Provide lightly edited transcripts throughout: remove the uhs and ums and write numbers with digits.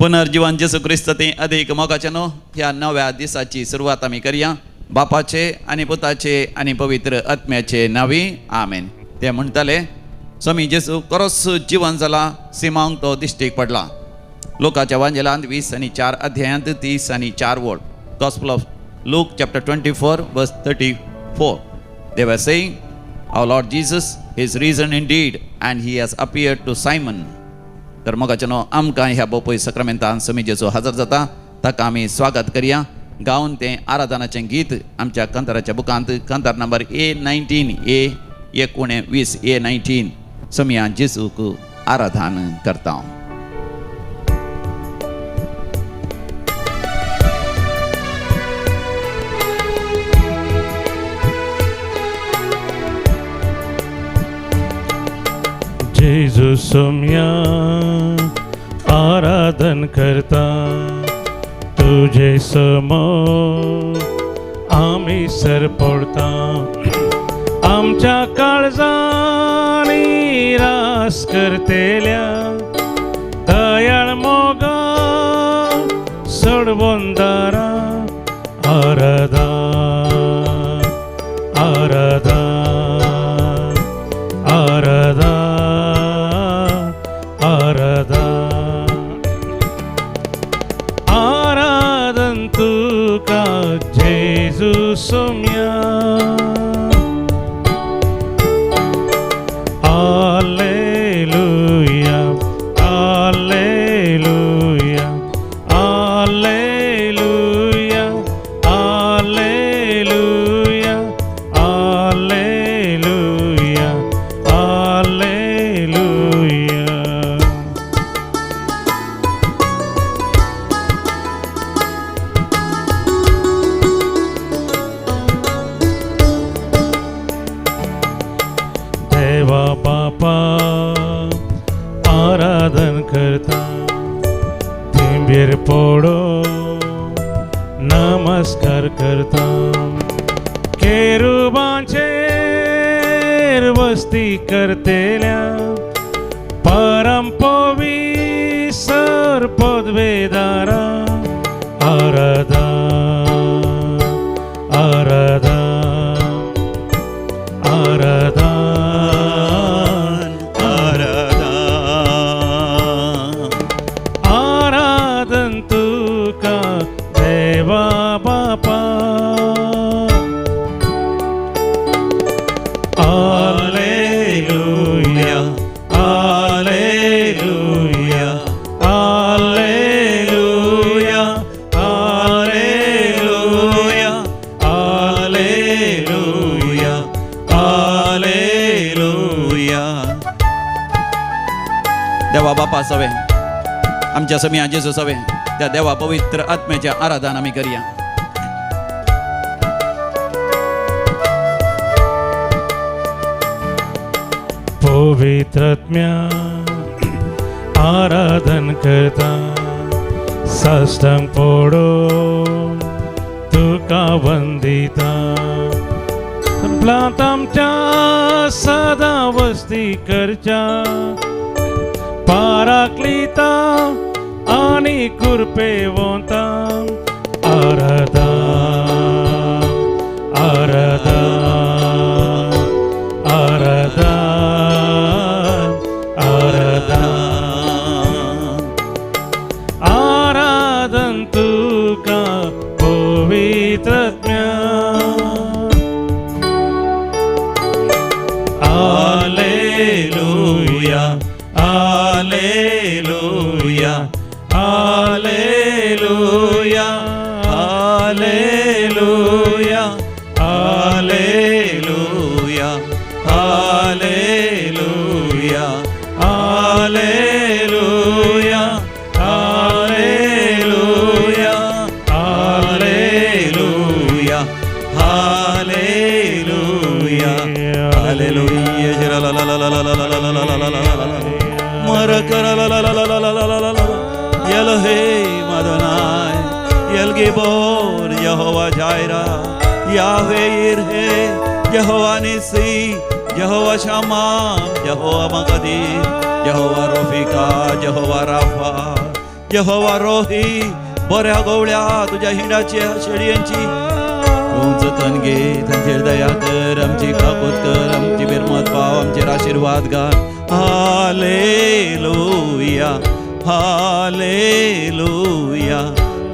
पुनर्जीवन जेसू ख्रिस्त ते अधिक मोगाच्यानो ह्या नव्या दिसाची सुरवात आमी करया. बापाचे आनी पुताचे आनी पवित्र आत्म्याचे नावी आमेन. ते म्हणटाले स्वामी जेसू खरोच जीवन जाला, सिमांक तो दिश्टीक पडला. लोकाच्या वांजेलांत 20 आनी 4 अध्यायांत 30 आनी 4 word. Gospel of Luke chapter 24 verse 34. They were saying, our Lord Jesus is risen indeed and he has appeared to Simon. तर मोगाच्यानो आमकां ह्या बोपय सक्रामेंतान स्वामी जेसू हजर जाता, ताका आमी स्वागत करया. गावन तें आराधनाचें गीत आमच्या कंताराच्या बुकांत कंतार नंबर A19 A19 A19 स्वामी जेसूक आराधन करता. जेजू सोम्या आराधन करता, तुझे समोर आम्ही सर पडता. आमच्या काळजांनी रास करतेल्या दयाळ मोगा सोडवंदारा आराधा आराधा आराधा आराधा आराधन तुका जेजू Saumya. Alleluia, Alleluia, Alleluia, Alleluia, Alleluia, Alleluia. देवा बापा आराधन करता, थिंबीर पडो नमस्कार करता. केरुबांचेर वस्ती करतेल्या परम पवित्र पदवेदारा आराधा आराधा आराधा आराधन तुका देवा बापा. Alleluia, Alleluia, Alleluia, Alleluia, Alleluia, Alleluia. देवा बापा सवे आमच्या समिया जेसू सवे त्या देवा पवित्र आत्म्याचे आराधन आमी करया. पवित्र आत्म्या आराधन करता, साष्टांग पडो तुका वंदिता. संपलांत आमच्या सदा वस्ती करच्या पाराक्लिता आनी कृपेवंता आराधा आराधा आराधा आराधा आराधन तुका पवित्र आत्म्या. Alleluia, Alleluia, Alleluia, Alleluia, Alleluia, Alleluia, Alleluia, Alleluia, Alleluia, Alleluia, Alleluia, la la la la la la la la la la la la. Marakara la la la la la la la la la. Elohim Adonai, El Gibor, Yehovah Jireh, Yahweh Yireh, Yehovah Nissi, Yehovah Shammah, Yehovah Makadir, Yehovah Rofika, Yehovah Rapha, यहोवा रोही बऱ्या गवळ्या तुझ्या हिंडाच्या शेळयांची तू जतन घे, त्यांचेर दया कर, आमची काकूत कर, आमची बिरमत पाव, आमचेर आशीर्वाद घाल. Hallelujah hallelujah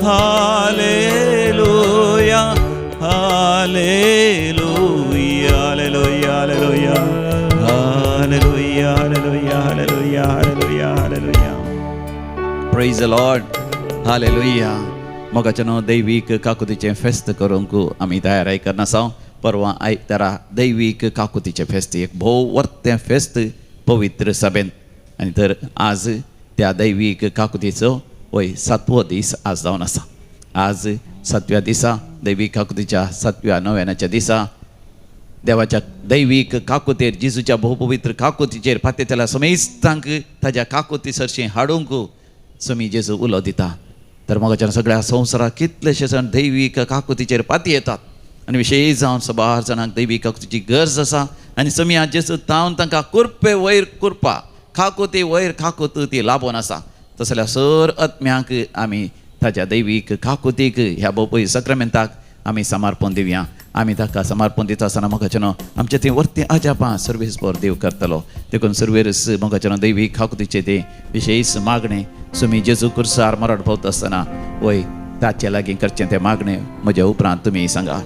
hallelujah hallelujah hallelujah hallelujah hallelujah hallelujah hallelujah hallelujah hallelujah. Praise the Lord. Hallelujah. मोगाचनो दैवीक काकुतीचे फेस्त करूंक आमी तयाराय करना आसा. परवा आयतारा दैवीक काकुतीचे फेस्त, एक भोव वर्तें फेस्त पवित्र सभेन. आनी तर आज त्या दैवीक काकुतीचो वय 7वो दीस आज जावन आसा. आज 7व्या दिसा दैवीक काकुतीच्या 7व्या नव्यानाच्या दिसा देवाच्या दैवीक काकुतेर जेजूच्या भोवपवित्र काकुतीचेर फातेतल्या समेस्तांक ताज्या काकुती सरशी हाडूंक समी जेजू उलो दिता. तर मोगाच्या सगळ्या संवसाराक कितलेशे जाण दैवीक काकुतीचेर पाती येतात आनी विशेश जावन सबार जाणांक दैवीक काकुतीची गरज आसा. आनी समी आज जेजू तावन तांकां कुरपे वयर कुरपा, काकुती वयर काकुत ती लाबोन आसा. तस जाल्यार सर आत्म्यांक आमी ताच्या दैवीक काकुतीक ह्या भोवपळी सक्रामेंताक आमी समर्पण दिवया. आमी ताका समर्पण दिता आसतना मोगाचेनो आमचे ती वर्ती आजापां सर्वीस पर देव करतलो. देखून सर्वेरस मोगाचेनो दैवीक काकुतीचे ते विशेष मागणे सुमी जेजू कुर्सार मरड भोवता आसतना वय ताचे लागीं करचें तें मागणें म्हज्या उपरांत तुमी सांगा.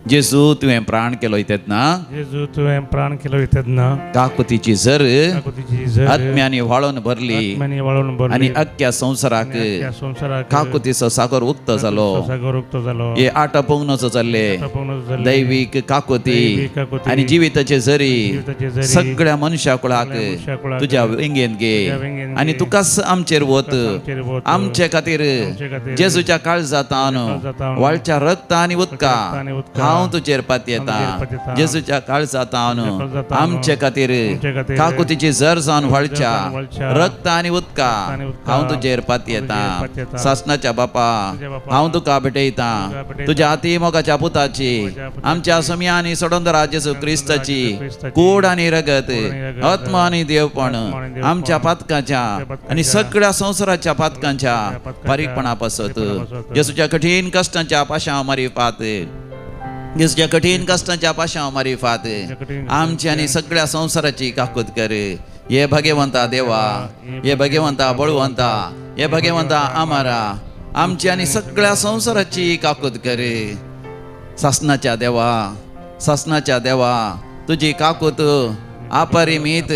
जेजू तुवें प्राण केलो तेन्ना, जेजू तुवें प्राण केलो तेन्ना काकुतीची झर काकुतीची झर आत्म्यांनी वाळोवन भरली आत्म्यांनी वाळोवन भरली आनी अख्ख्या संवसाराक त्या संवसाराक काकुतीचो सागर उक्तो जालो. सागर उक्तो जालो. हे आटापवनाचो जाल्ले जाल्ले. दैवीक काकुती दैवीक काकुती आनी जिविताचे झरी जिविताचे झरी सगळ्या मनशा कुळाक मनशा कुळाक तुज्या विंगेन घे तुज्या विंगेन आनी घे. तुकाच आमचेर वत आमचेर वत. आमचे खातीर आमचे खातीर जेजूच्या काळजातान काळजातान वाळच्या रक्त आनी उदका रक्त आनी उदका हांव तुजेर पातयेता. तुजेर पातयेता. जेजूच्या काळजातान काळजातान आमचे खातीर आमचे खातीर काकुतीची झर जावन व्हाळच्या व्हाळच्या रक्त आनी उदका आनी उदका हांव तुजेर पातयेता. तुजेर पातयेता. सासणाच्या बापा तुज्या बापा हांव तुका भेटयता. भेटयता. तुज्या हाती मोगाच्या पुताची मोगाच्या पुताची, आमच्या समियांनी सोडोंदरा जेजू क्रिस्ताची क्रिस्ताची, कूड आनी रगत रगत, आत्मा आनी देवपण आत्मा आनी देवपण, आमच्या पातकांच्या पातकांच्या, आनी सगळ्या संवसाराच्या पातकांच्या पातकांच्या, बारीकपणा पासत बारीकपणा पासत, जेजूच्या कठीण कश्टांच्या पाशां मारी फात जेजूच्या कठीण कश्टांच्या पाशां मारी फात कठीण आमची आनी सगळ्या संवसाराची काकूत कर. हे भगवंता देवा, हे भगवंता बळवंता, हे भगवंता आमारा आमची आनी सगळ्या संवसाराची काकूत कर. सासनाच्या देवा, सासनाच्या देवा तुजी काकूत अपरिमीत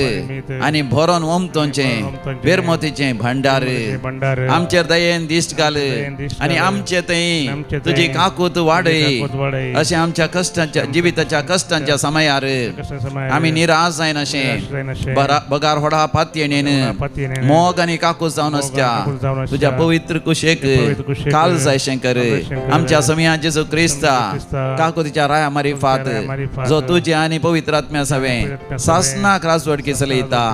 आनी भरोन ओमतोंचें बेरमतीचें भंडार भंडार आमचेर दयेन दिश्ट घाल दिश्ट आनी घाल. आमचे थंय आमचे तुजी थंय काकूत वाडय. काकूत वाडय. अशें आमच्या कश्टांच्या जिविताच्या कश्टांच्या समयार कश्टा समयार आमी निराश जायन निराश जायन अशें अशें बगार होडा पातयेणेन पातयेणेन मोग आनी काकूत जावन आसच्या काकूत जावन आसच्या. तुज्या पवित्र कुशेक पवित्र कुशेक काल जायशें कर. काळजायशें कर. आमच्या समया जेजू क्रिस्ता क्रिस्ता काकुतीच्या राया मारी फात राया मारी फात. जो तुजे आनी पवित्र आत्म्या पवित्र सवे आत्म्या सवे सासनाक राजवडकी चलयता.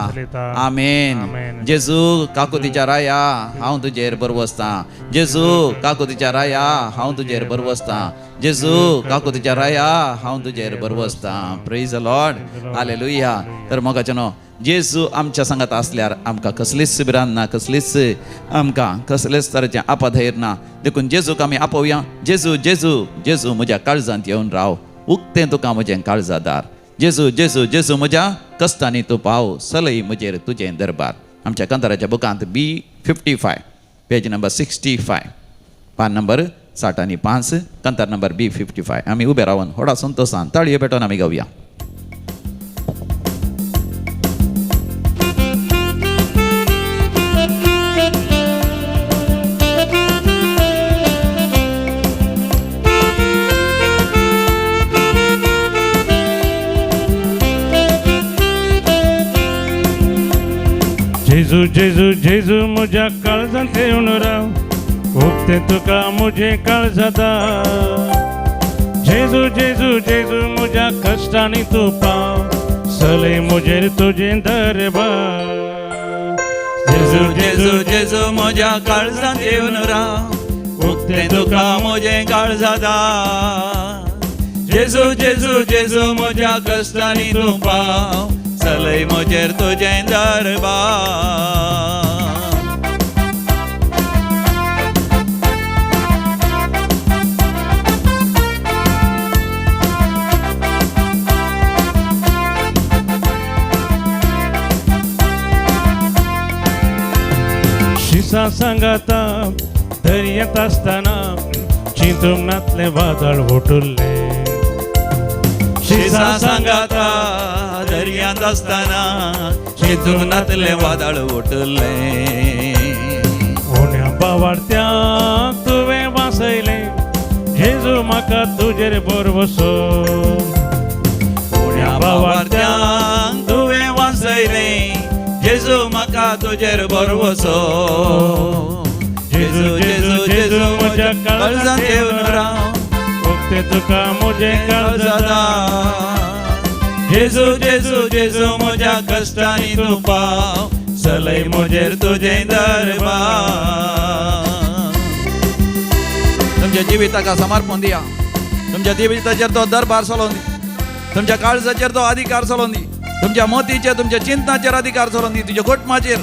आमेन. आमेन. जेजू काकुतीच्या राया हांव तुजेर बरवसता. जेजू काकुतीच्या राया हांव तुजेर बरवसता. जेजू काकुतीच्या राया हांव तुजेर बरवसता. Praise the Lord. हालेलुया. तर मोगाचेनो जेजू आमच्या सांगात असल्यार आमकां कसलीच भिरांत ना, कसलीच आमकां कसलेच तरेचें आपधैर्य ना. देखून जेजूक आमी आपोवया. जेजू जेजू जेजू म्हज्या काळजांत येवन राव. उक्तें तुका म्हजें काळजादार. जेजू जेजू जेजू म्हज्या कश्टांनी तूं पाव. सलय म्हजेर तुजें दरबार. आमच्या कंताराच्या बुकांत B55 पेज नंबर 65 पान नंबर 65 कंतार नंबर B55. आमी उबे रावन व्हडा संतोशान ताळयो पेटोवन आमी गावया. जेजू जेजू जेजू म्हज्या काळजांत येवन राव. उक्तें तुका म्हजें काळजादार. जेजू जेजू जेजू म्हज्या कश्टांनी तूं पाव. सलय म्हजेर तुजें दरबार. जेजू जेजू जेजू म्हज्या काळजांत येवन राव. उक्तें तुका म्हजें काळजादार. जेजू जेजू जेजू म्हज्या कश्टांनी तूं पाव. सलय म्हजेर तुजें दरबार. शिसा सांगाता दर्यात असताना चिंतूनातले वादळ उठुरले शिसा सांगाता दर्यांत असताना चिंतूनातले वादळ उठले उण्या बावारत्या तुवे वासयले जेजू म्हाका तुजेर बरवसो उण्या बावारत्यांक तुवें वाचयले जेजू म्हाका तुजेर बरवसो जेजू जेजू जेजू म्हज्या काळजांत येवन राव उक्ते तुका म्हजे काळजादा जेजू जेजू जेजू म्हज्या कश्टांनी तूं पाव चलय म्हजेर तुजें दरबार तुमच्या जिविताका समर्पण दिया तुमच्या जिविताचेर तो दरबार चलोवन दी तुमच्या काळजाचेर तो अधिकार चलोवन दी तुमच्या मोतीचेर तुमच्या चिंतनाचेर अधिकार चलोवन दी तुझ्या कुटुंबाचेर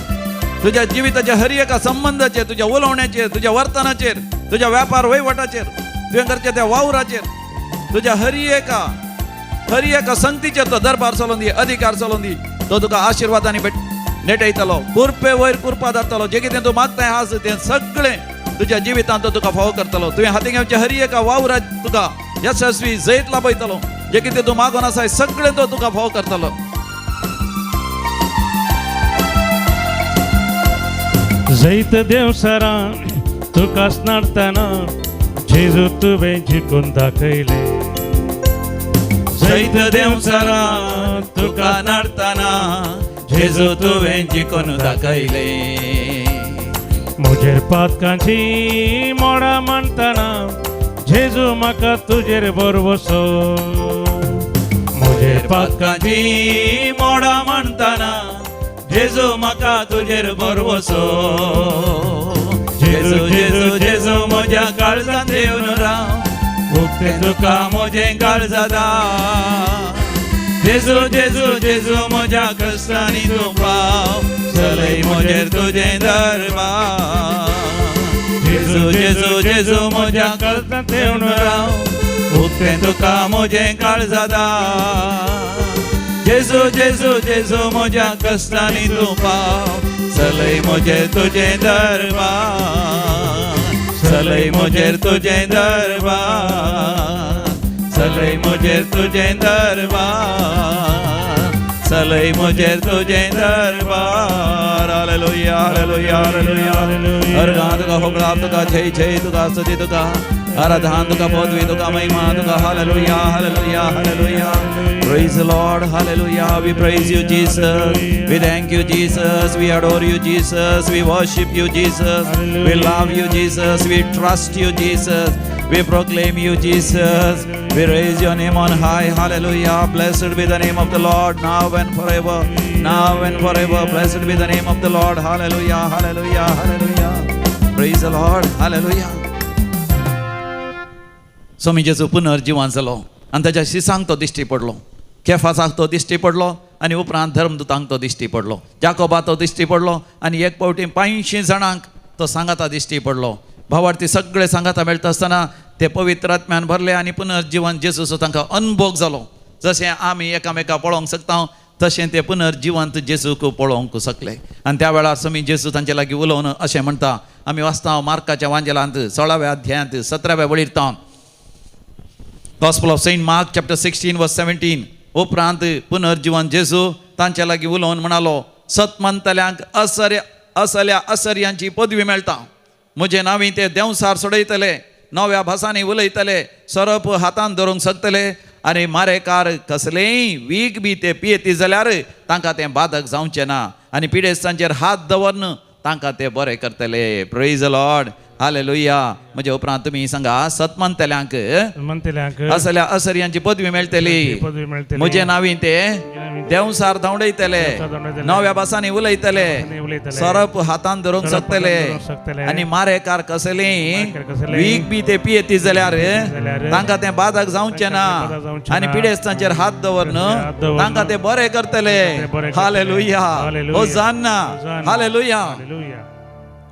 तुझ्या जिविताच्या हर एका संबंधाचेर तुझ्या उलोवण्याचेर तुझ्या वर्तनाचेर तुझ्या व्यापार वहिवाटाचेर तुवें करच्या त्या वावराचेर तुझ्या हर एका संगतीचेर तो दरबार चलोवन दी अधिकार चलोवन दी तो तुका आशिर्वादांनी नेटयतलो कुरपे वयर कुरपा धरतलो जे कितें तूं मागताय आस तें सगळें तुझ्या जिवितांत तो तुका फावो करतलो तुवें हातीन घेवच्या हर एका वावरात तुका यशस्वी जैत लाभयतलो जे कितें तूं मागोन आसाय सगळें तो तुका फावो करतलो जैत देवसरा तुका स्नाडतना जेजू तुवें जिखून दाखयले जैत देवसरा तुका नाडतना जेजू तुवें जिखून दाखयले म्हजेर पातकांची मोडां मांडतना जेजू म्हाका तुजेर बरवसो म्हजेर पातकांची मोडां मांडतना जेजू म्हाका तुजेर बरवसो जेजू जेजू जेजू म्हज्या काळजांत येवन राव उक्तें तुका म्हजें काळजादा जेजू जेजू जेजू म्हज्या कश्टांनी तूं पाव चलय म्हजेर तुजें दरबार जेजू जेजू जेजू म्हज्या काळजांत येवन राव उक्तें तुका म्हजें काळजादा जेजू जेजू जेजू म्हज्या कश्टांनी तूं पाव चलय म्हजेर तुजें दरबार चलय म्हजेर तुजें दरबार चलय म्हजेर तुजें दरबार चलय म्हजेर तुजें दरबार हालेलुया हालेलुया हालेलुया हर गां तुका होगळा तुका जय जय तुका स्तुती तुका आराधना तुका पदवी तुका महिमा तुका hallelujah hallelujah hallelujah praise the Lord hallelujah we praise you Jesus we thank you Jesus we adore you Jesus we worship you Jesus we love you Jesus we trust you Jesus we proclaim you Jesus we raise your name on high hallelujah blessed be the name of the Lord now and forever blessed be the name of the Lord hallelujah hallelujah hallelujah praise the Lord hallelujah स्वामी जेजू पुनर्जीवन जालो आनी ताच्या शिसांक तो दिश्टी पडलो केफासाक तो दिश्टी पडलो आनी उपरांत धर्मदुतांक तो दिश्टी पडलो जाकोबा तो दिश्टी पडलो आनी एक पावटी 500 जाणांक तो सांगाता दिश्टी पडलो भावार्थी सगळे सांगाता मेळटा आसतना ते पवित्र आत्म्यान भरले आनी पुनर्जीवन जेजूचो तांकां अनुभव जालो जशें आमी एकामेका पळोवंक शकता तशें ते पुनर्जिवंत जेजूक पळोवंक शकले आनी त्या वेळार स्वामी जेजू तांचे लागीं उलोवन अशें म्हणटा आमी वाचता मार्काच्या वांजेलांत 16व्या अध्यायांत 17व्या वळीरता Gospel of Saint Mark chapter 16 verse 17 उपरांत पुनर्जीवन जेजू तांचे लागीं उलोवन म्हणालो सतमंतल्यांक असल्या असर्यांची पदवी मेळटा म्हजे नांवी ते देंवसार सोडयतले नव्या भासांनी उलयतले सरप हातान धरूंक शकतले आनी मारेकार कसलेय वीख बी ते पियेती जाल्यार तांकां तें बाधक जावचें ना आनी पिडेस्तांचेर हात दवरन तांकां ते बरें करतले प्रेज द लॉर्ड हालेलुया म्हणजे उपरांत तुम्ही सांगा सतमंतल्यांक असल्या असर्यांची पदवी मेळटली म्हजे नांवी ते देंवसार धांवडयतले नव्या भासांनी उलयतले सरप हातान धरूंक शकतले आनी मारेकार कसलेय वीख बी ते पियेती जाल्यार तांकां तें बाधक जावचें ना आनी पिडेस्तांचेर हात दवरन तांकां ते बरें करतले हालेलुया होसान्ना हालेलुया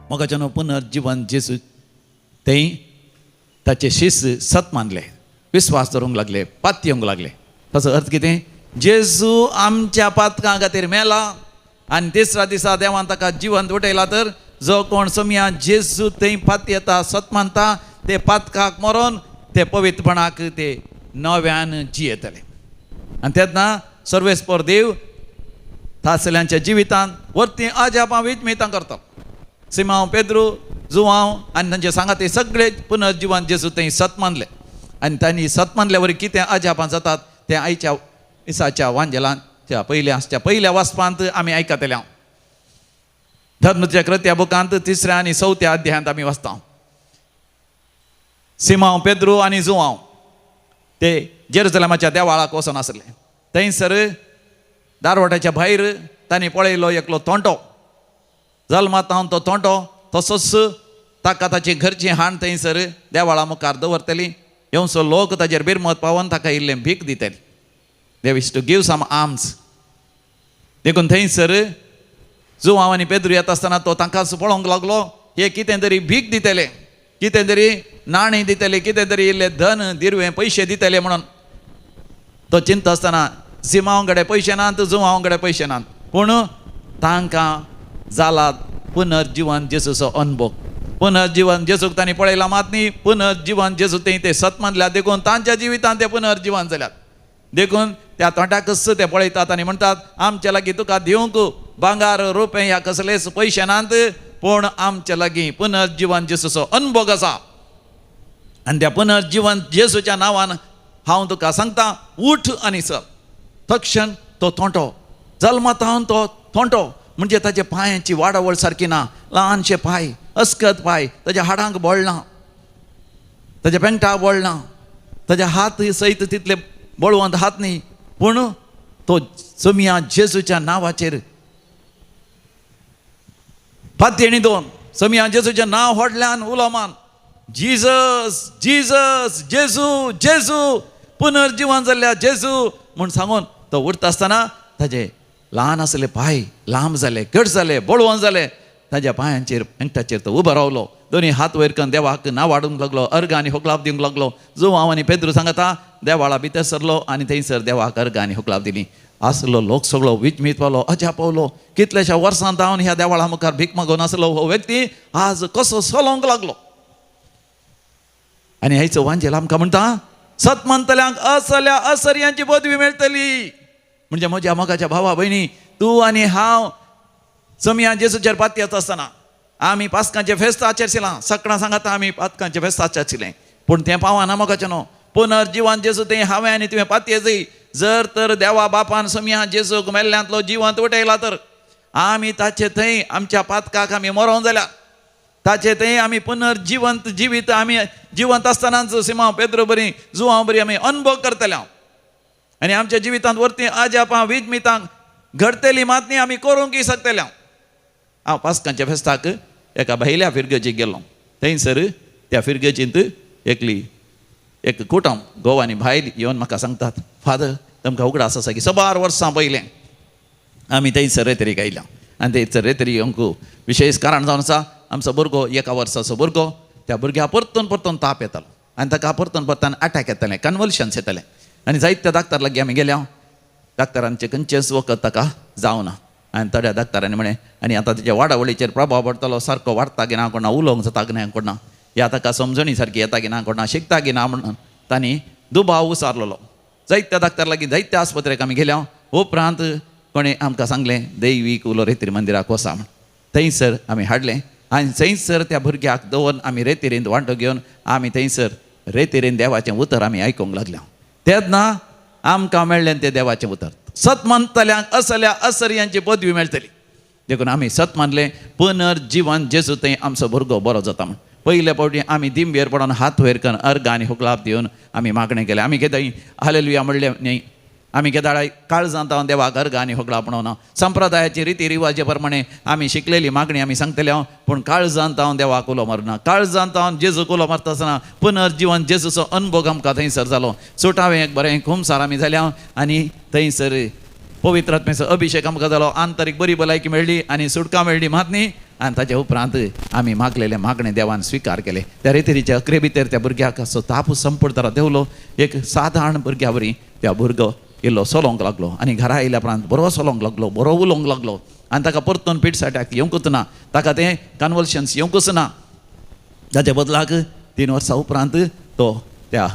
मोगाच्यान पुनर्जीवन जेजू ते ताचे शिष्य सत मानले विश्वास धरूंक लागले पाती येवंक लागले ताचो अर्थ कितें जेजू आमच्या पातकां खातीर मेला आनी तिसऱ्या दिसा देवान ताका जिवंत उठयला तर जो कोण समया जेजू थंय पात येता सत मानता ते पातकाक मरोन ते पवित्रपणाक ते नव्यान जियेतले आनी तेन्ना सर्वेस्पर देव थासल्यांच्या जिवितांत वर्ती आजापां विजमितां करता सिमांव पेद्रू जुवांव आनी तांचे सांगाते सगळे पुनर्जीवन जेजू थंय सत मानले आनी तांणी सत मानल्या वरी कितें आजापां जातात ते आयच्या दिसाच्या वांजेलांच्या पयल्या वाचपांत आमी आयकतले धर्मचक्र बुकांत 3ऱ्या आनी 4थ्या अध्यायांत आमी वाचता सिमांव पेद्रू आनी जुवांव ते जेरुसलेमाच्या देवाळाक वचून आसले थंयसर दारवट्याच्या भायर तांणी पळयलो एकलो तोंटो जल्मात हांव तो तोंटो तसोच ताका ताची घरची हाण थंयसर देवाळा मुखार दवरतली येवसो लोक ताजेर बिरमत पावोन ताका इल्लें भीक दितली they wish to give some alms देखून थंयसर जुवांव आनी पेद्रू येता आसतना तो तांकां पळोवंक लागलो हे कितें तरी भीक दितले कितें तरी नाणी दितले कितें तरी इल्लें धन दिरवें पयशे दितले म्हणून तो चिंता आसतना सिमांव कडेन पयशे नात जुवांव कडेन पयशे नात पूण तांकां जाला पुनर्जीवन जेजूचो अनुभव पुनर्जीवन जेजूक तांणी पळयला मात न्ही पुनर्जीवन जेजू ते सत मानल्यात देखून तांच्या जिवितांत ते पुनर्जीवन जाल्यात देखून त्या तोंडाक कस ते पळयतात आनी म्हणटात आमचे लागीं तुका दिवंक भांगार रुपे ह्या कसलेच पयशे नात पूण आमचे लागीं पुनर्जीवन जेजूचो अनुभव आसा आनी त्या पुनर्जीवन जेजूच्या नांवान हांव तुका सांगता उठ आनी चल तक्षण तो तोंटो जल्मात हांव तो तोंटो म्हणजे ताच्या पांयाची वाडावळ सारकी ना ल्हानशे पांय अस्कत पांय ताच्या हाडांक बळ ना ताच्या पेंटाक बळ ना ताच्या हात सयत तितले बळवंत हात न्ही पूण तो समिया जेजूच्या नांवाचेर फातेणी दोन समिया जेजूचें नांव व्हडल्यान उलोवमान जिजस जिजस जेजू जेजू पुनर्जीवन जाल्ल्या जेजू म्हूण सांगून तो उरता आसतना ताजे ल्हान आसले पांय लांब जाले घट जाले बळवंत जाले ताज्या पांयांचेर पेंटाचेर तो उबो रावलो दोनी हात वयर करून देवाक नांव वाडूंक लागलो अर्घ आनी होकलाप दिवंक लागलो जुवांव आनी पेद्रू सांगता देवाळा भितर सरलो आनी थंयसर देवाक अर्घ आनी होकलाप दिली आसलो लोक सगळो विचमीत पावलो अजा पावलो कितल्याशा वर्सांत हांव ह्या देवाळा मुखार भीक मागून आसलो हो व्यक्ती आज कसो चलोवंक लागलो आनी हेचो वांजेल आमकां म्हणटा सत मानतल्यांक असल्या असर्यांची पदवी मेळटली म्हणजे म्हज्या मोगाच्या भावा भयणी तूं आनी हांव समिया जेजूचेर पातयेत आसतना आमी पास्कांचे फेस्त आचरशिलां सकाळां सांगता आमी पास्कांचे फेस्त आचरशिलें पूण तें पावना मोगाचें न्हू पुनर्जीवन जेजू तें हांवें आनी तुवें पातये जाय जर तर देवा बापान समिया जेजूक मेल्ल्यांतलो जिवंत उठयला तर आमी ताचे थंय आमच्या पातकाक आमी मरोन जाल्या ताचे थंय आमी पुनर्जिवंत जिवीत आमी जिवंत आसतनाच सिमांव पेद्रू बरी जुवांव बरी आमी अनुभव करतले आनी आमच्या जिवितांत वर्ती आजापां विजमितांक घडतली मात न्ही आमी करूंकय शकतले हांव पास्कांच्या फेस्ताक एका भायल्या फिरगेचीक गेल्लो थंयसर त्या फिरगेचींत एक कुटुंब घोव आनी भायल येवन म्हाका सांगतात फादर तुमकां उगडास आसा की 6 वर्सां पयलें आमी थंयसर रेतरीक आयल्या आनी थंयसर रेतरी येवंक विशेश कारण जावन आसा आमचो भुरगो 1 वर्साचो भुरगो त्या भुरग्याक परतून ताप येतालो आनी ताका परतून अटॅक येतालें कन्वल्शन्स येतालें आनी जायत्या डाक्टर लागीं आमी गेल्या डाक्टरांचे खंयचेच वखद ताका जावना आनी थोड्या डाक्टरांनी म्हळें आनी आतां तेच्या वाडावळीचेर प्रभाव पडटलो सारको वाडटा की ना कोणा उलोवंक जाता की ना कोणा या ताका समजणी सारकी येता की ना कोणा शिकता की ना म्हणून तांणी दुबाव उसारलेलो जायत्या डाक्टर लागीं जायत्या आस्पत्रेक आमी गेल्या उपरांत कोणें आमकां सांगलें दैवीक उलो रेतीर मंदिराक वसा म्हण थंयसर आमी हाडलें आनी थंयसर त्या भुरग्याक दवरून आमी रेतीरेंत वांटो घेवन आमी थंयसर रेतीरेंत देवाचें उतर आमी आयकूंक लागल्या तेन्ना आमकां मेळ्ळें तें देवाचें उतर सत मानतल्यांक असल्या असर्यांची पदवी मेळटली देखून आमी सत मानलें पुनर्जीवन जेजू थंय आमचो भुरगो बरो जाता म्हण पयले फावटी आमी दिंबेर पडोन हात वयर करून अर्घ आनी हुकलाप दिवन आमी मागणें केलें आमी केदां हालेलुया म्हणलें न्ही आमी केदां काळजांत हांव देवाक अर्घ आनी हुकलाप म्हणून संप्रदायाची रिती रिवाजे प्रमाणे आमी शिकलेली मागणी आमी सांगतले हांव पूण काळजांत हांव देवाक उलो मारना काळजांत हांव जेजूक उलो मारता आसतना पुनर्जीवन जेजूचो अनुभव आमकां थंयसर जालो सुटावें एक बरें खुमसार आमी जाल्या आनी थंयसर पवित्र आत्म्याचो अभिशेक आमकां जालो आंतरीक बरी भलायकी मेळ्ळी आनी सुटका मेळ्ळी मात न्ही आनी ताचे उपरांत आमी मागलेले मागणे देवान स्विकार केले त्या रेतीरीच्या अकरे भितर त्या भुरग्याक असो ताप संपूर्ण तरा देवलो एक साधारण भुरग्या बरी त्या भुरगो इल्लो सोलोंक लागलो आनी घरा आयल्या उपरांत बरो सोलोंक लागलो, बरो उलोवंक लागलो आनी ताका परतून पिट्स अटॅक येवंकूच ना, ताका तें कन्वल्शन्स येवंकूच ना. ताचे बदलाक 3 वर्सां उपरांत तो त्या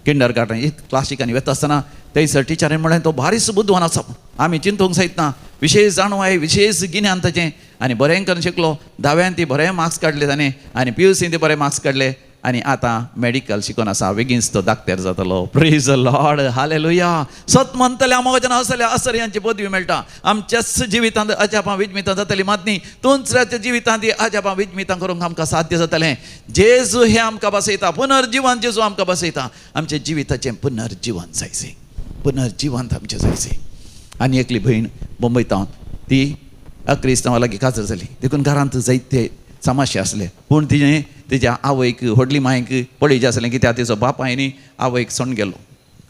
किंडर गार्डन क्लासिकांनी वता आसतना थंयसर टिचरीन म्हळें तो भारीच बुद्धवान आसा, आमी चिंतूंक जायत ना, विशेश जाणवाय विशेश गिन्यान ताचें आनी बरें करून शिकलो. 10व्यान ती बरे मार्क्स काडले ताणें आनी PUCन ती बरे मार्क्स काडले आनी आतां मेडिकल शिकून आसा, बेगीनच तो दाक्तेर जातलो. Praise the Lord, hallelujah. सत म्हणटल्या मोगाच्यान हसल्या आश्चर्यांची पदवी मेळटा. आमच्याच जिवितांत अजापां विजमितां जातलीं मात न्ही, तुमच्याच जिवितांत अजापां विजमितां करूंक आमकां साध्य जातलें. जेजू हे आमकां बसयता, पुनर्जीवन जेजू आमकां बसयता. आमच्या जिविताचें पुनर्जीवन जायचें, पुनर्जीवन आमचें जायचें. आनी एकली भयण मुंबयतावन ती अक्रिस्तांवां लागीं काजर जाली, देखून घरांत जायते समस्या आसले, पूण तिणें तिच्या आवयक व्हडली मांयक पळयचें आसलें, कित्याक तिचो बापाय न्ही आवयक सोडून गेलो.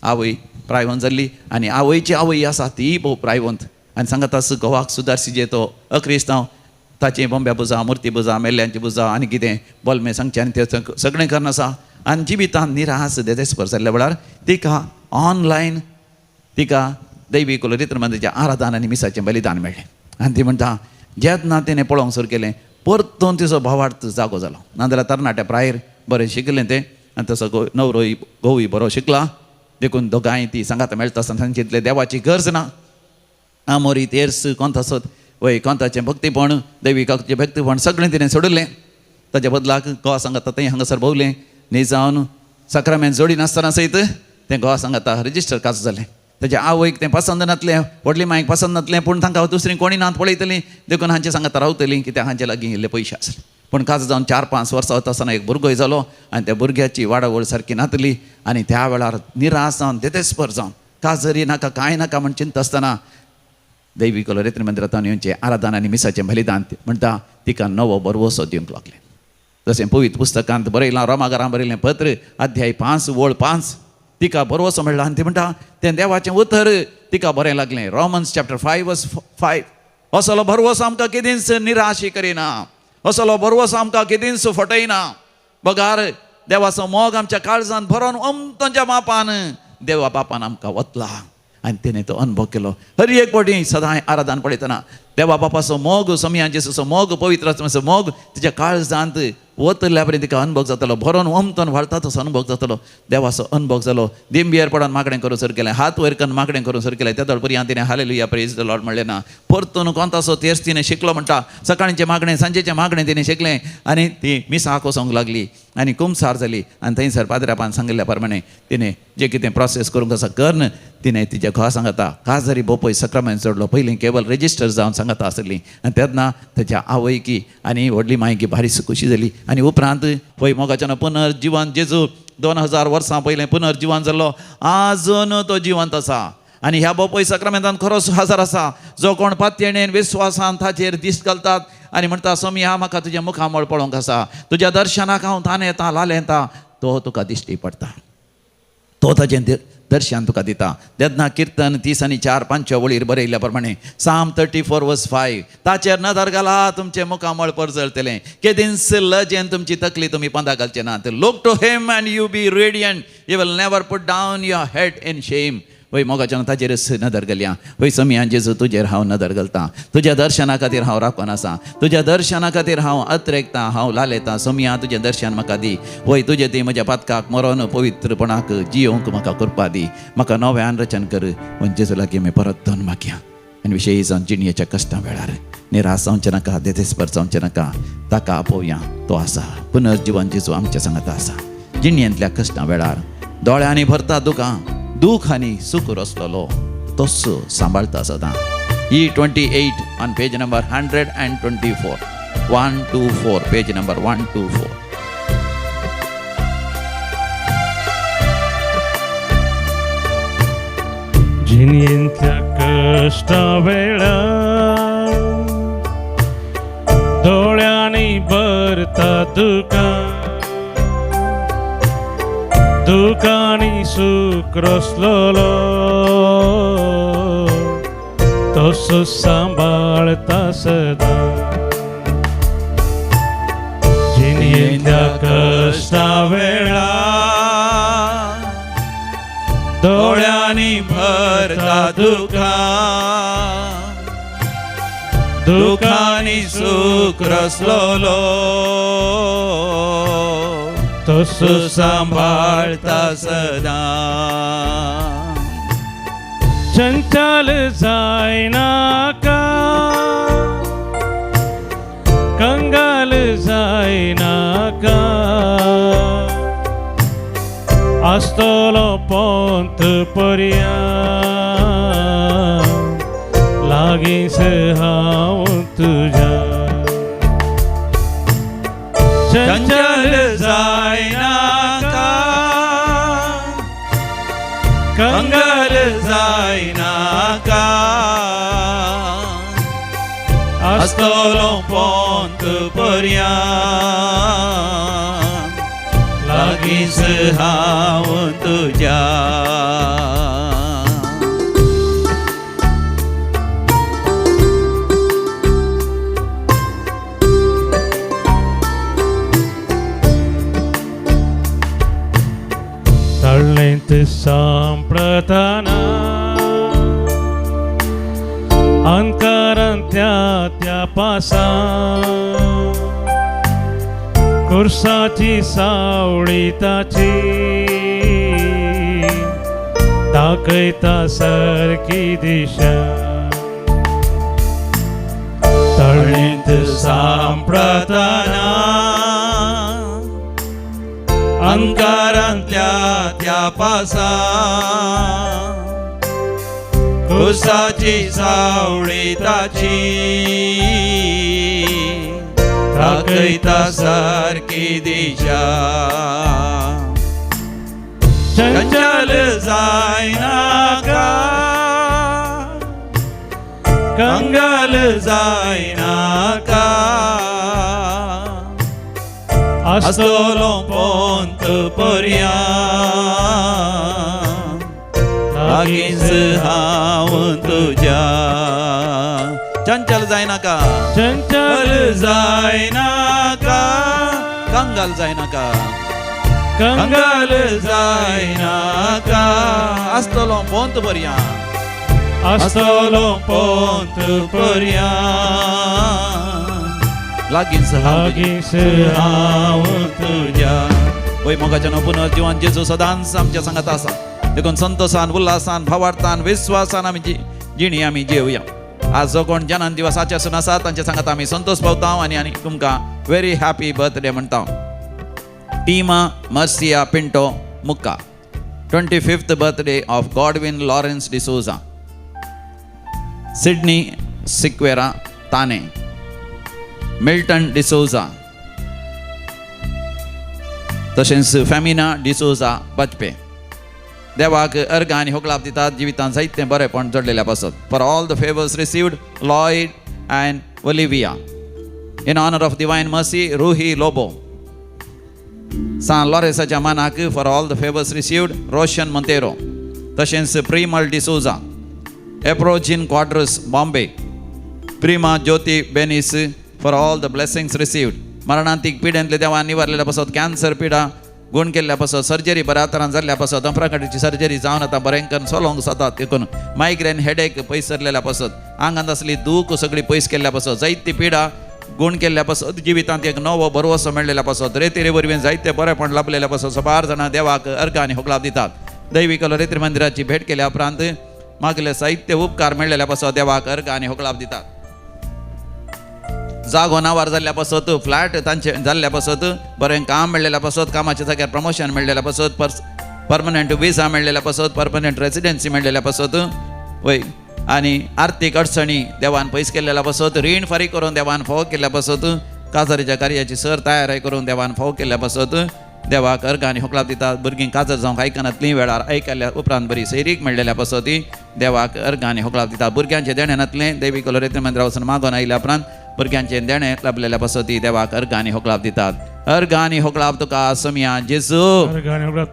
आवय प्रायवंत जाल्ली आनी आवयची आवय आसा ती भोव प्रायवंत आनी सांगात आस घोवाक सुदारसी जे तो अक्रिस्तांव ताचें बोंब्या पुजा, मुर्ती पुजा, मेल्ल्यांची पुजा आनी कितें बोलमें सांगचें आनी तें सगळें करन आसा. आनी जिवितांत निराश देदेस्पर जाल्ल्या वेळार तिका ऑनलायन तिका दैवी कुलरित्र मंदिराच्या आराधना आनी मिसाचें बलिदान मेळ्ळें. आनी ती म्हणटा जेन्ना तिणें पळोवंक सुरू केलें परतून तिचो भावार्थ जागो जालो. नाजाल्यार तरणाट्या प्रायर बरें शिकलें तें आनी तसो नवरोय घोवूय बरो शिकला, देखून दोगांय ती सांगात मेळटा आसतना तांचे चिंतलें देवाची गरज ना, आमोरी तेर्स कोंतासोत वय कोंताचें भक्तीपण दैविकाचें भक्तीपण सगळें तिणें सोडलें. ताच्या बदलाक गोवा सांगाता थंय हांगासर भोवलें न्ही जावन सक्रामेंत जोडी नासतना सयत तें गोवा सांगाता रजिस्टर काज जालें. ताच्या आवयक तें पसंद नासलें, व्हडली मांयक पसंद नासलें, पूण तांकां दुसरीं कोणी नात पळयतलीं, देखून हांचे सांगाता रावतलीं, कित्याक हांचे लागीं इल्ले पयशे आसले. पूण काज जावन 4-5 वर्सां वता आसतना एक भुरगोय जालो आनी त्या भुरग्याची वाडावळ सारकी नातली आनी त्या वेळार निराश जावन देदेस्पर जावन काजरी नाका कांय नाका म्हण चिंत आसतना दैवी कुलरित्र मंदिरांत येवचें आराधना आनी मिसाचें बलिदान म्हणटा तिका नवो बरवसो दिवंक लागलें. जशें पवित्र पुस्तकांत बरयलां, रोमाकारांत बरयलें पत्र अध्याय 5 वळ 5 तिका बरवसो मेळ्ळा आनी ती म्हणटा तें देवाचें उतर तिका बरें लागलें. रोमन्स चॅप्टर 5:5 असलो बरवसो आमकां केदींच निराश करिना, असलो बरवसो आमकां केदींच फटयना. बगार देवाचो मोग आमच्या काळजांत भरोन अमतोच्या मापान देवा बापान आमकां वतला आनी तिणें तो अनुभव केलो. हर एक फावटी सदांय आराधना पळयतना देवा बापाचो मोग, समयान जेसूचो मोग, पवित्र आत्म्याचो मोग तिच्या काळजांत वतल्या पर्यंत तिका अनुभव जातालो, भरोन ओमतोन व्हाळटा तसो अनुभव जातालो. देवाचो अनुभव जालो. दिंबियेर पडोन मागणें करून सर केलें, हात वयर करून मागणें करून सर केलें. त्या पर्यंत तिणें हालेलुया प्रेज द लॉर्ड म्हणलें ना. परतून कोणतासो तेर्स तिणें शिकलो म्हणटा. सकाळचें मागणें, सांजेचें मागणें तिणें शिकलें आनी ती मिसा कोसोंक लागली आनी कुमसार जाली आनी थंयसर पाद्र्यापान सांगिल्ल्या प्रमाणें तिणें जें कितें प्रोसेस करूंक आसा करन तिणें तिच्या घोवा सांगता काजरी बोपय सक्रामेंत जोडलो. पयलीं केवल रेजिस्टर जावन सांगता आसली आनी तेन्ना ताच्या आवयकी आनी व्हडली मांयकी भारीच खुशी जाली. आनी उपरांत पळय मोगाच्यान पुनर्जीवन जेजू 2000 वर्सां पयलें पुनर्जीवन जाल्लो, आजून तो जिवंत आसा. आनी ह्या बोपय सक्रामेंतान खरोच हजर आसा. जो कोण पातयेणेन विस्वासान ताचेर दिश्ट घालतात आनी म्हणटा स्वामी हांव म्हाका तुजें मुखामळ पळोवंक आसा, तुज्या दर्शनाक हांव थान येता, लाल येता, तो तुका दिश्टी पडटा, तो ताचें दर्शन तुका दिता. तेन्ना किर्तन 30:4-5 वळीर बरयल्ल्या प्रमाणे साम 34:5 ताचेर नदर घाला तुमचें मुखामळ परजळटलें. केदींच लजेन तुमची तकली तुमी पंदा घालचे नात. Look to him and you be radiant, you will never put down your head in shame. वय मोगाच्यान ताचेरच नदर घालया. वय समयान जेजू तुजेर हांव नदर घालता. तुज्या दर्शना खातीर हांव राखून आसा. तुज्या दर्शना खातीर हांव अत्रेकता, हांव लालयता. समया तुजें दर्शन म्हाका दी. वय तुजें ती म्हज्या पातकाक मरोन पवित्रपणाक जियोंक म्हाका कृपा दी. म्हाका नव्यान रचन कर. वय जेजू लागीं आमी परत दोन मागया. आनी विशेश जावन जिणयेच्या कश्टां वेळार निराश जावचें नाका, देदेस्पर जावचें नाका. ताका आपोवया, तो आसा. पुनर्जीवन जेजू आमच्या सांगाता आसा. जिणयेंतल्या कश्टां वेळार दोळ्यांनी भरता दूख आनी सूख रचलेलो तोच सांबाळता सदां. E28 on page number 124 124 page number 124. जिणयेंतल्या कश्टा वेळा दोळ्यांनी भरता दुकानी सूख रसलोलो तसो सांबाळता सदा. जिणयेंतल्या कश्टा वेळा दोळ्या दोळ्यांनी भरता दुखा दुखानी सुख रसलोलो तो सांभाळता सदा चंचल जायना का कंगाल जायना का आस्तलो पोंत पर्या लागीस हांव तुझ्या चंचल जायना का कंगाल जायना का आस्तलो पोंत पर्या लागीस हांव तुझ्या तळ्ळेंत सांप्रतना अंकारांत्या त्या पासा कुर्साची सावळी ताची दाखयता सारकी दिशा तळ्ळेंत सांप्रतना अंकारांतल्या त्या पासा कुसाची सावळी ताची दाखयता सारकी दिशा चंचल जायना का कंगाल जायना का आस्तलो पोंत पर्या लागीस हांव तुझ्या चंचल जायना का चंचल जायना का कंगाल जायना का कंगाल जायना का आस्तलो पोंत पर्या आस्तलो पोंत पर्या लागीस हांव तुझ्या वय मोगाच्या पुनर्जीवन जेजू सदांच आमच्या सांगत आसा देखून संतोषान उल्हासान भावार्थान विश्वासान आमी जिणी आमी जेवया आज जो कोण जन्म दिवस आचेसून आसा तांचे सांगत आमी संतोष पावता आनी तुमकां व्हेरी हॅपी बर्थडे म्हणटा टीमा मर्सिया पिंटो मुक्का 25th birthday of Godwin Lawrence D'Souza Sydney Sequeira ताने मिल्टन डिसोजा तशेंच फॅमिना डिसोजा बचपे देवाक अर्घ आनी होगलाप दितात जिवितांत जायते बरेपण जडलेल्या पासत for all the favours received Lloyd and Olivia in honour of divine mercy Ruhi Lobo सान लॉरेसाच्या मानाक for all the favours received Roshan Monteiro तशेंच प्रिमल डिसोजा एप्रोजिन क्वाड्रस बॉम्बे प्रिमा ज्योती बेनिस for all the blessings received मरणांतीक पिड्यांतले देवान निवारलेल्या पासत कॅन्सर पिडा गुण केल्ल्या पासत सर्जरी बऱ्या तरान जाल्ल्या पासत अम्फ्राकटीची सर्जरी जावन आतां बरें करून सोलोंक जातात देखून मायग्रेन हेडेक पयस सरलेल्या पासत आंगांत असली दूख सगळी पयस केल्ल्या पासत जायती पिडा गुण केल्ल्या पासत जिवितांत एक नवो भरवसो मेळ्ळेल्या पासत रेतीरे वरवीं जायते बरेपण लाभलेल्या पासत सबार जाणां देवाक अर्घ आनी होगलाप दितात दैविक रेत्री मंदिराची भेट केल्या उपरांत मागले साहित्य उपकार मेळ्ळेल्या पासत देवाक अर्घ आनी होगलाप दितात जागो नावार जाल्ल्या पासत फ्लॅट तांचे जाल्ल्या पासत बरें काम मेळ्ळेल्या पासत कामाच्या जाग्यार प्रमोशन मेळ्ळेल्या पासत परमनंट विजा मेळ्ळेल्या पासत परमनंट रेसिडेन्सी मेळ्ळेल्या पासत वय आनी आर्थीक अडचणी देवान पयस केल्ल्या पासत रीण फारीक करून देवान फावो केल्ल्या पासत काजारीच्या कार्याची सर तयारी करून देवान फावो केल्ल्या पासत देवाक अर्घ आनी होगलाप दितात भुरगीं काजर जावंक आयकनातलीं वेळार आयकल्ल्या उपरांत बरी सैरीक मेळ्ळेल्या पासत देवाक अर्घ आनी होगलाप दितात भुरग्यांचे देण्यानातले दैविक रेत्री मंदिरा वचून मागोन आयल्या उपरांत भुरग्यांचे देणे लाभलेल्या पासत देवाक अर्घ आनी होगलाप दितात अर्घ आनी होगलाप तुका सोमिया जेजू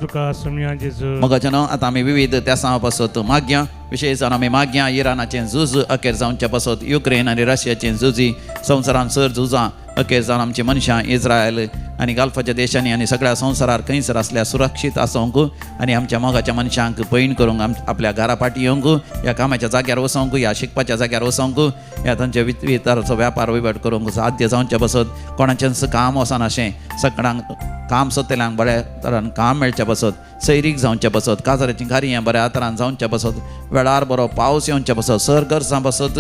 तुका सोमिया जेजू मोगाचें आतां आमी विविध त्यासां पासत मागया विशेश जावन आमी मागया इरानाचें झूज अखेर जावच्या पासत युक्रेन आनी रशियाचें झुजी संवसारान सर झुजां अखेर जावन आमची मनशां इस्रायल आनी गल्फाच्या देशांनी आनी सगळ्या संवसारार खंयसर आसल्या सुरक्षीत आसूंक आनी आमच्या मोगाच्या मनशांक पैण करूंक आपल्या घरा पाटी येवंक ह्या कामाच्या जाग्यार वसोंक ह्या शिकपाच्या जाग्यार वसोंक ह्या तांचे वितराचो व्यापार वहिवाट करूंक साध्य जावचे बसत कोणाचेंच काम वचनाशें सगळ्यांक काम सोदतल्यांक बऱ्या तरान काम मेळचें बसत सैरीक जावचें बसत काजराचीं कार्यां बऱ्या तरान जावचें बसत वेळार बरो पावस येवचें बसत सर गरजां बसत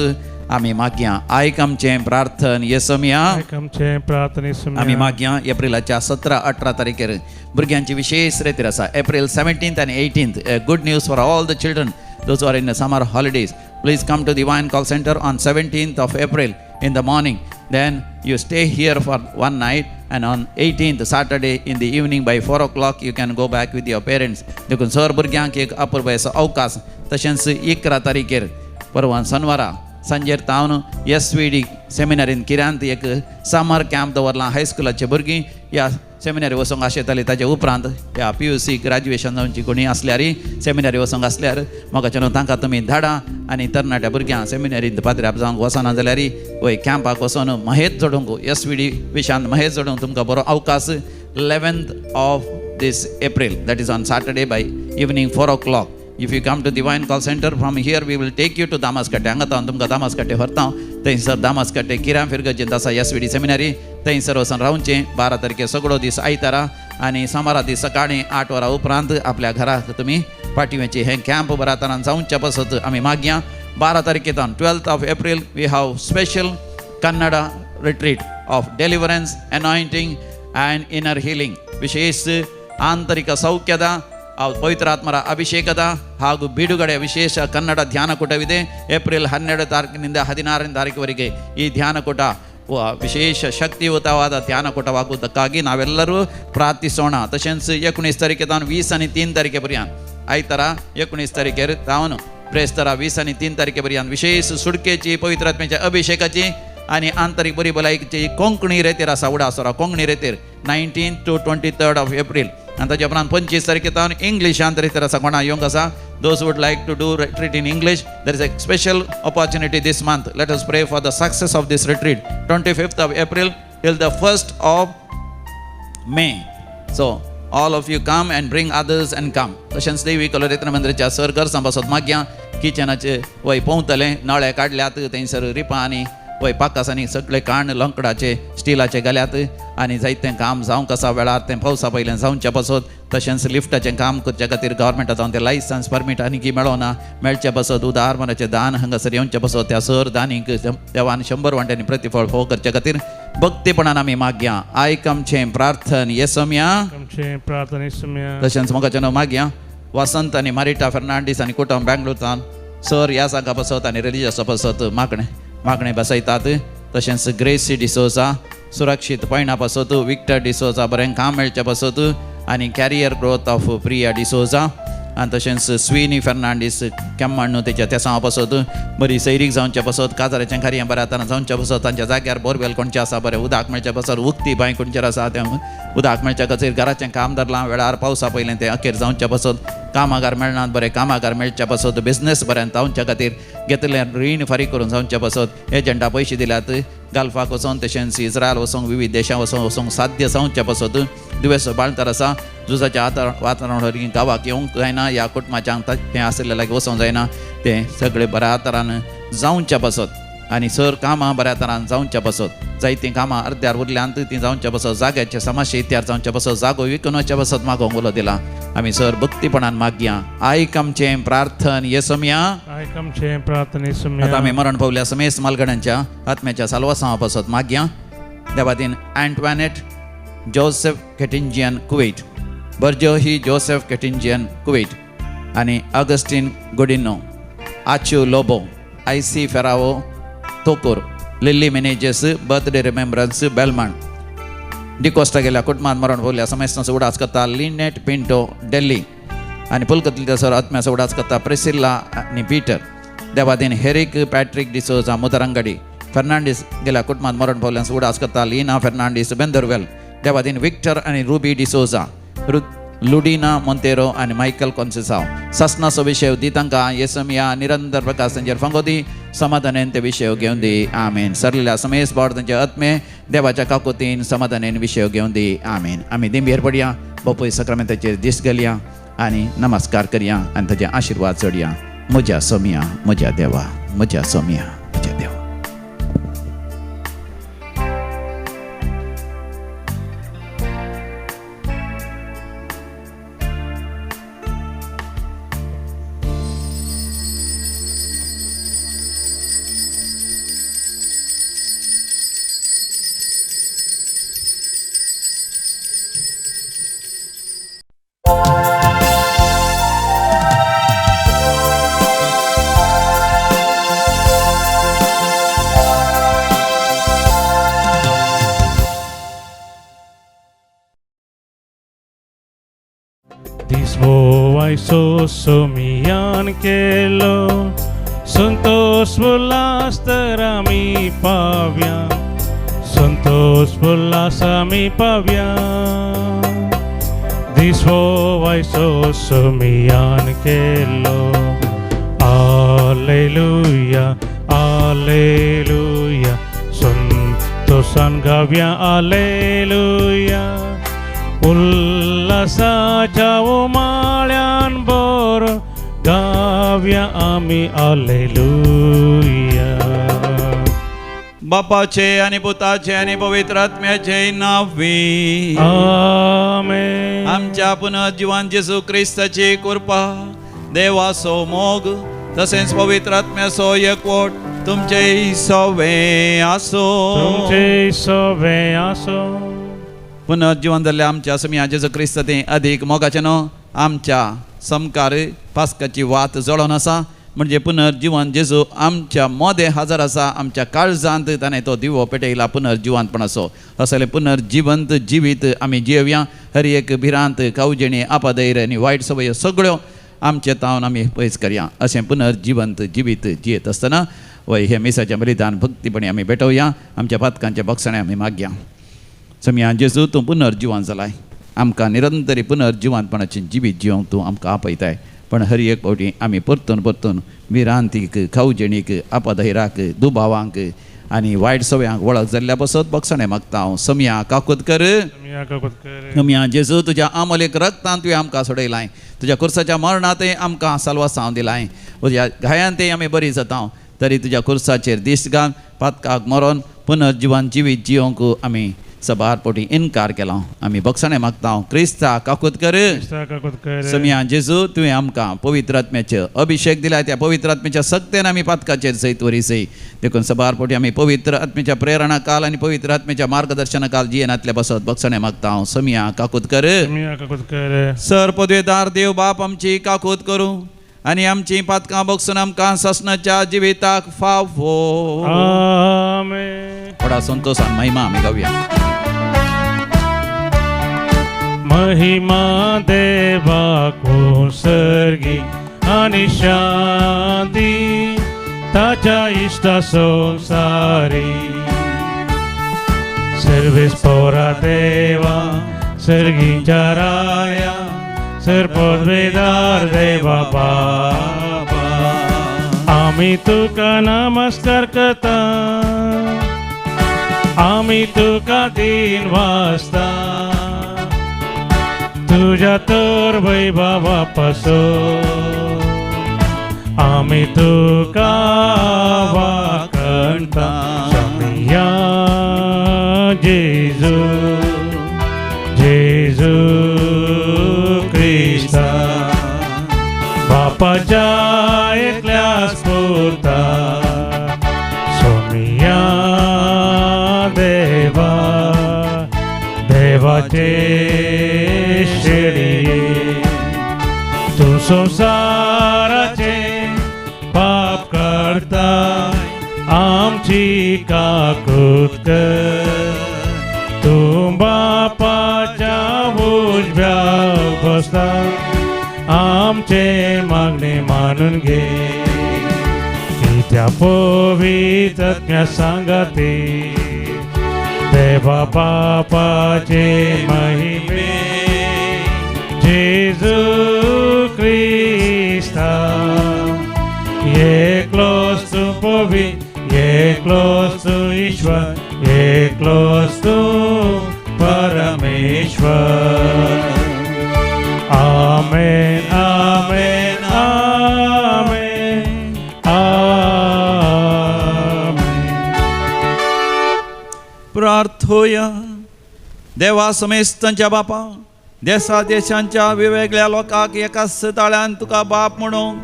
आमी मागया आयक आमचें प्रार्थन येसमिया आमचे प्रार्थने आमी मागया एप्रिलाच्या 17-18 तारखेर भुरग्यांची विशेष रेतीर आसा April 17th and 18th good news for all the children those are in summer holidays please come to Divine Call Centre on 17th of April in the morning then you stay here for one night and on 18th Saturday in the evening by 4 o'clock you can go back with your parents देखून sir भुरग्यांक एक अपूर्व असो अवकाश तशेंच 11 तारखेर परवा शनिवारा सांजेर तावन SVD सेमिनारीन किरांत एक समर कॅम्प दवरला हायस्कुलाचे भुरगीं ह्या सेमिनारी वचोंक आशेताली ताचे उपरांत ह्या PUC ग्रॅज्युएशन जावची कोणी आसल्यार सेमिनारी वचोंक आसल्यार म्हाका न्हू तांकां तुमी धाडा आनी तरणाट्या भुरग्यांक सेमिनारींत पाद्र्याप जावंक वचना जाल्यार वय कॅम्पाक वचोन महेज जोडूंक SVD विशयान महेज जोडूंक तुमकां बरो अवकाश 11th of this April that is on Saturday by evening 4 o'clock. If you come to Divine Call Center from here we will take you to Damaskatte हांगा तुमकां दामास्कट्टे व्हरता थंयसर दामास्कट्टे किरां फिरगजेंत आसा SVD सेमिनारी थंयसर वचून रावचें 12 तारखेर सगळो दीस आयतारा आनी सोमारा दीस सकाळीं 8 वरां उपरांत आपल्या घराक तुमी पाठीवचें हें कॅम्प बऱ्या तरान जावचें बसत आमी मागया 12 तारखेतान 12th of April we have special Kannada retreat of deliverance anointing and inner healing ವಿಶೇಷ ಆಂತರಿಕ ಸೌಖ್ಯದ ಪವಿತ್ರಾತ್ಮರ ಅಭಿಷೇಕದ ಹಾಗೂ ಬಿಡುಗಡೆ ವಿಶೇಷ ಕನ್ನಡ ಧ್ಯಾನಕೂಟವಿದೆ ಏಪ್ರಿಲ್ 12 ತಾರೀಕಿನಿಂದ 16ನೇ ತಾರೀಕುವರೆಗೆ ಈ ಧ್ಯಾನಕೂಟ ವಿಶೇಷ ಶಕ್ತಿಯುತವಾದ ಧ್ಯಾನಕೂಟವಾಗುವುದಕ್ಕಾಗಿ ನಾವೆಲ್ಲರೂ ಪ್ರಾರ್ಥಿಸೋಣ तशेंच 19 तारखेतान 20 आणि 3 तारखेपर्यंत आयतारा 19 तारखेर जावन प्रेस्तारा 20 आणि 3 तारखेपर्यंत विशेष सुडकेची पवित्र आत्म्याच्या अभिषेकाची आणि आंतरिक बरी भलायकीची कोंकणी रेतीर आसा उडासोरा Konkani रेतीर 19th to 23rd of April आणि ताच्या उपरांत 25 तारखेतान इंग्लिशांत रेतीर आसा कोणा येवंक आसा those who would like to do retreat in English there is a special opportunity this month let us pray for the success of this retreat 25th of April till the 1st of May so all of you come and bring others and come तशेंच देवी कलोरेत्र मंदिराच्या sir गरजां बसत मागया किचनाचे वय पोंवतले नळे काडल्यात थंयसर रिपां आनी वय पाकासांनी सगळे काण लंकडाचे स्टिलाचे घाल्यात आनी जायतें काम जावंक आसा वेळार तें पावसा पयलें जावचें बसत तशेंच लिफ्टाचें काम करचे खातीर गव्हर्मेंटान तें लायसन्स परमीट आनी मेळोना मेळचें बसत उदार मनाचें दान हांगासर येवचें बसत त्या सर दानीक देवान 100 वांट्यांनी प्रतिफळ फोव करचे खातीर भक्तीपणान आमी मागया आयक आमचें प्रार्थन येसम्या आमचे प्रार्थने तशेंच मोगाचें मागया वसंत आनी मारिटा फर्नांडीस आनी कुटुंब बेंगलोरांत सर ह्या जागा बसत आनी रिलिजियस बसत मागणे बसयतात तशेंच ग्रेसी डिसोजा सुरक्षीत पैणा बसत विक्टर डिसोजा बरें काम मेळचें बसत आनी career growth of Priya D'Souza आनी तशेंच स्विनी फर्नांडीस केम्माण्णू तेच्या तेसां बसत बरी सैरीक जावचें बसत काजाराचें कार्य बऱ्या तरान जावचें बसत तांच्या जाग्यार बोरवेल कोणचें आसा बरें उदक मेळचें बसत उक्ती बांय खंयचेर आसा तें उदक मेळचें खातीर घराचें काम धरलां वेळार पावसा पयलें तें अखेर जावचें बसत कामागार मेळनात बरें कामागार मेळचें बसत बिझनेस बरें जावचे खातीर घेतलें रीण फारीक करून जावचें बसत एजंटा पयशे दिल्यात गाल्फाक वचोन तशेंच इस्रायल वचोंक विविध देशां वचोंक साध्य जावचें बसत दुयेंस बाळतर आसा झुजाच्या वातावरणान गांवाक येवंक जायना ह्या कुटुंबाच्यांक तें आसले लागीं वचोंक जायना तें सगळें बऱ्या तरान जावचें बसत आनी सर कामां बऱ्या तरान जावचें बसत जायतीं कामां अर्द्यार उरल्यांत तीं जावचें बसत जाग्याचे समस्या इत्यार जावचें बसत जागो विकून वचचें बसत मागोवंक उलो दिला आमी सर भक्तीपणान मागया आयक आमचें प्रार्थन येसम्या आयक आमचे प्रार्थने आतां आमी मरण पावल्या समेस मालगड्यांच्या आत्म्याच्या साल्वासां बसत मागया देवातीन अँटवानेट जोसेफ केटिंजियन कुवेट बर्जो ही जोसेफ केटिंजियन कुवेट आनी ऑगस्टीन गुडिनो आच्यू लोबो IC फेरावो तोकूर लिली मेनेजेस बर्थडे रिमेंबरन्स बेलमांड डिकोस्टा गेल्या कुटुंबात मरण पावल्या समेस्तांचो उडास करता लिनेट पिंटो डेल्ली आनी पुलकतलीच्या सर आत्म्याचो उडास करता प्रिसिल्ला आनी पीटर देवादीन हेरिक पॅट्रिक डिसोजा मुदरंगडी फर्नांडीस गेल्या कुटुंबात मरण पावल्याचो उडास करता लिना फर्नांडीस बेंदरवेल देवादीन विक्टर आनी रुबी डिसोजा लुडिना मोंतेरो आनी मायकल कॉन्सेसाव ससनाचो विशय दी तांकां येसमिया निरंतर प्रकाश तांचेर फंगोदी समाधानान ते विषय घेऊन दे आमेन. सरलेल्या समेस बाळ त्यांचे आत्मे देवाच्या काकुतीन समाधानान विषय घेऊन दे आमेन. आम्ही दिंबेर पडया बापूय सक्रामेंताचेर दीस घालया आनी नमस्कार करया आनी ताचे आशिर्वाद चडया. म्हज्या सोमिया म्हज्या देवा, म्हज्या सोमिया म्हज्या देवा. This boy so sumian kelo Santos pulas terami pavya Santos pulas ami pavya This boy so sumian kelo Alleluia, Alleluia Santosan gavya Alleluia उल्हासाच्या उमाळ्यान बोर गाव्या आम्ही हालेलुया. बापाचे आणि पुताचे आणि पवित्र आत्म्याचे नावी आमेन. आमच्या पुनर्जीवन जेसू ख्रिस्ताची कृपा, देवाचो मोग तसेच पवित्र आत्म्याचो एकवट तुमचे सवे आसो. तुमचे सवे आसो. पुनर्जीवन जाल्ल्या आमच्या समिया जेजू क्रिस्त ते अधिक मोगाचे न्हू आमच्या समकार पास्काची वात जळोन आसा. म्हणजे पुनर्जीवन जेजू आमच्या मोदे हजर आसा. आमच्या काळजांत ताणें तो दिवो पेटयला पुनर्जीवनपणाचो. असले पुनर्जिवंत जिवीत आमी जियेवया. हर एक भिरांत कावजेणी आपादैर आनी वायट सवयो सगळ्यो आमचे तावन आमी पयस करया. अशें पुनर्जिवंत जिवीत जियेत आसतना वय हे मिसाचें बलिदान भक्तीपणी आमी भेटोवया. आमच्या पातकांचे बक्षणे आमी मागया. समिया जेजू तूं पुनर्जीवन जालाय. आमकां निरंतरी पुनर्जीवनपणाचें जिवीत जियोंक तूं आमकां आपयताय. पण हर एक फावटी आमी परतून परतून विरांतीक खावजेणीक आपाधैराक दुबावांक आनी वायट सवयांक वळख जाल्ल्या बसत बक्षणे मागता हांव. समिया काकूत कर. समिया जेजू तुज्या आमोलेक रक्तांत तुवें आमकां सोडयलाय. तुज्या कुर्साच्या मरणांतय आमकां साल्वासांव दिलाय. तुज्या घायांतय आमी बरी जाता. तरी तुज्या कुर्साचेर दीस घाल पातकाक मरोन पुनर्जीवन जिवीत जियोंक आमी सबार पोटी इन्कार केला. आमी बक्षणे मागता क्रिस्ता काकूत कर. समिया जेजू तुवें आमकां पवित्र आत्म्याचे अभिषेक दिलाय. त्या पवित्र आत्म्याच्या सक्तेन आमी पातकाचेर सयत वरीसय देखून सबार पोटी आमी पवित्र आत्म्याच्या प्रेरणा काल आनी पवित्र आत्म्याच्या मार्गदर्शना काल जियेनांतल्या बसत बक्षणे मागता समिया काकूत कर. सर पदवेदार देव बाप आमची काकूत करूं आनी आमची पातकां बक्षून आमकां ससनाच्या जिविताक फावो. आमेन. थोडा संतोषान महिमा आमी गावया. महिमा देवाको सर्गी आणि शांती ताच्या इष्टा संसारी सर्वेस पोरा देवा सर्गीच्या राया सर्पद्वेदार देवा बाबा आम्ही तुका नमस्कार करता आम्ही तुका दिन वाजता तुझ्या तर वैभवा पासो आम्ही तुका वाकणता समिया जेजू जेजू क्रिस्ता बापाच्या एकल्या स्फूर्ता समिया देवा देवाचे तू संसाराचे पाप करता आमची काकूत कर तू बापाच्या उजव्या बसता आमचे मागणे मानून घे त्या पवित्र आत्म्या सांगते देवा बापाचे महिमे जेजू क्रिस्ता एकलोस तू पवित्र close to Parameshwar. Amen, amen, amen, amen. प्रार्थोया. देवा समेस्तांच्या बापा, देशा देशांच्या वेगवेगळ्या लोकांक एकाच ताळ्यान तुका बाप म्हणून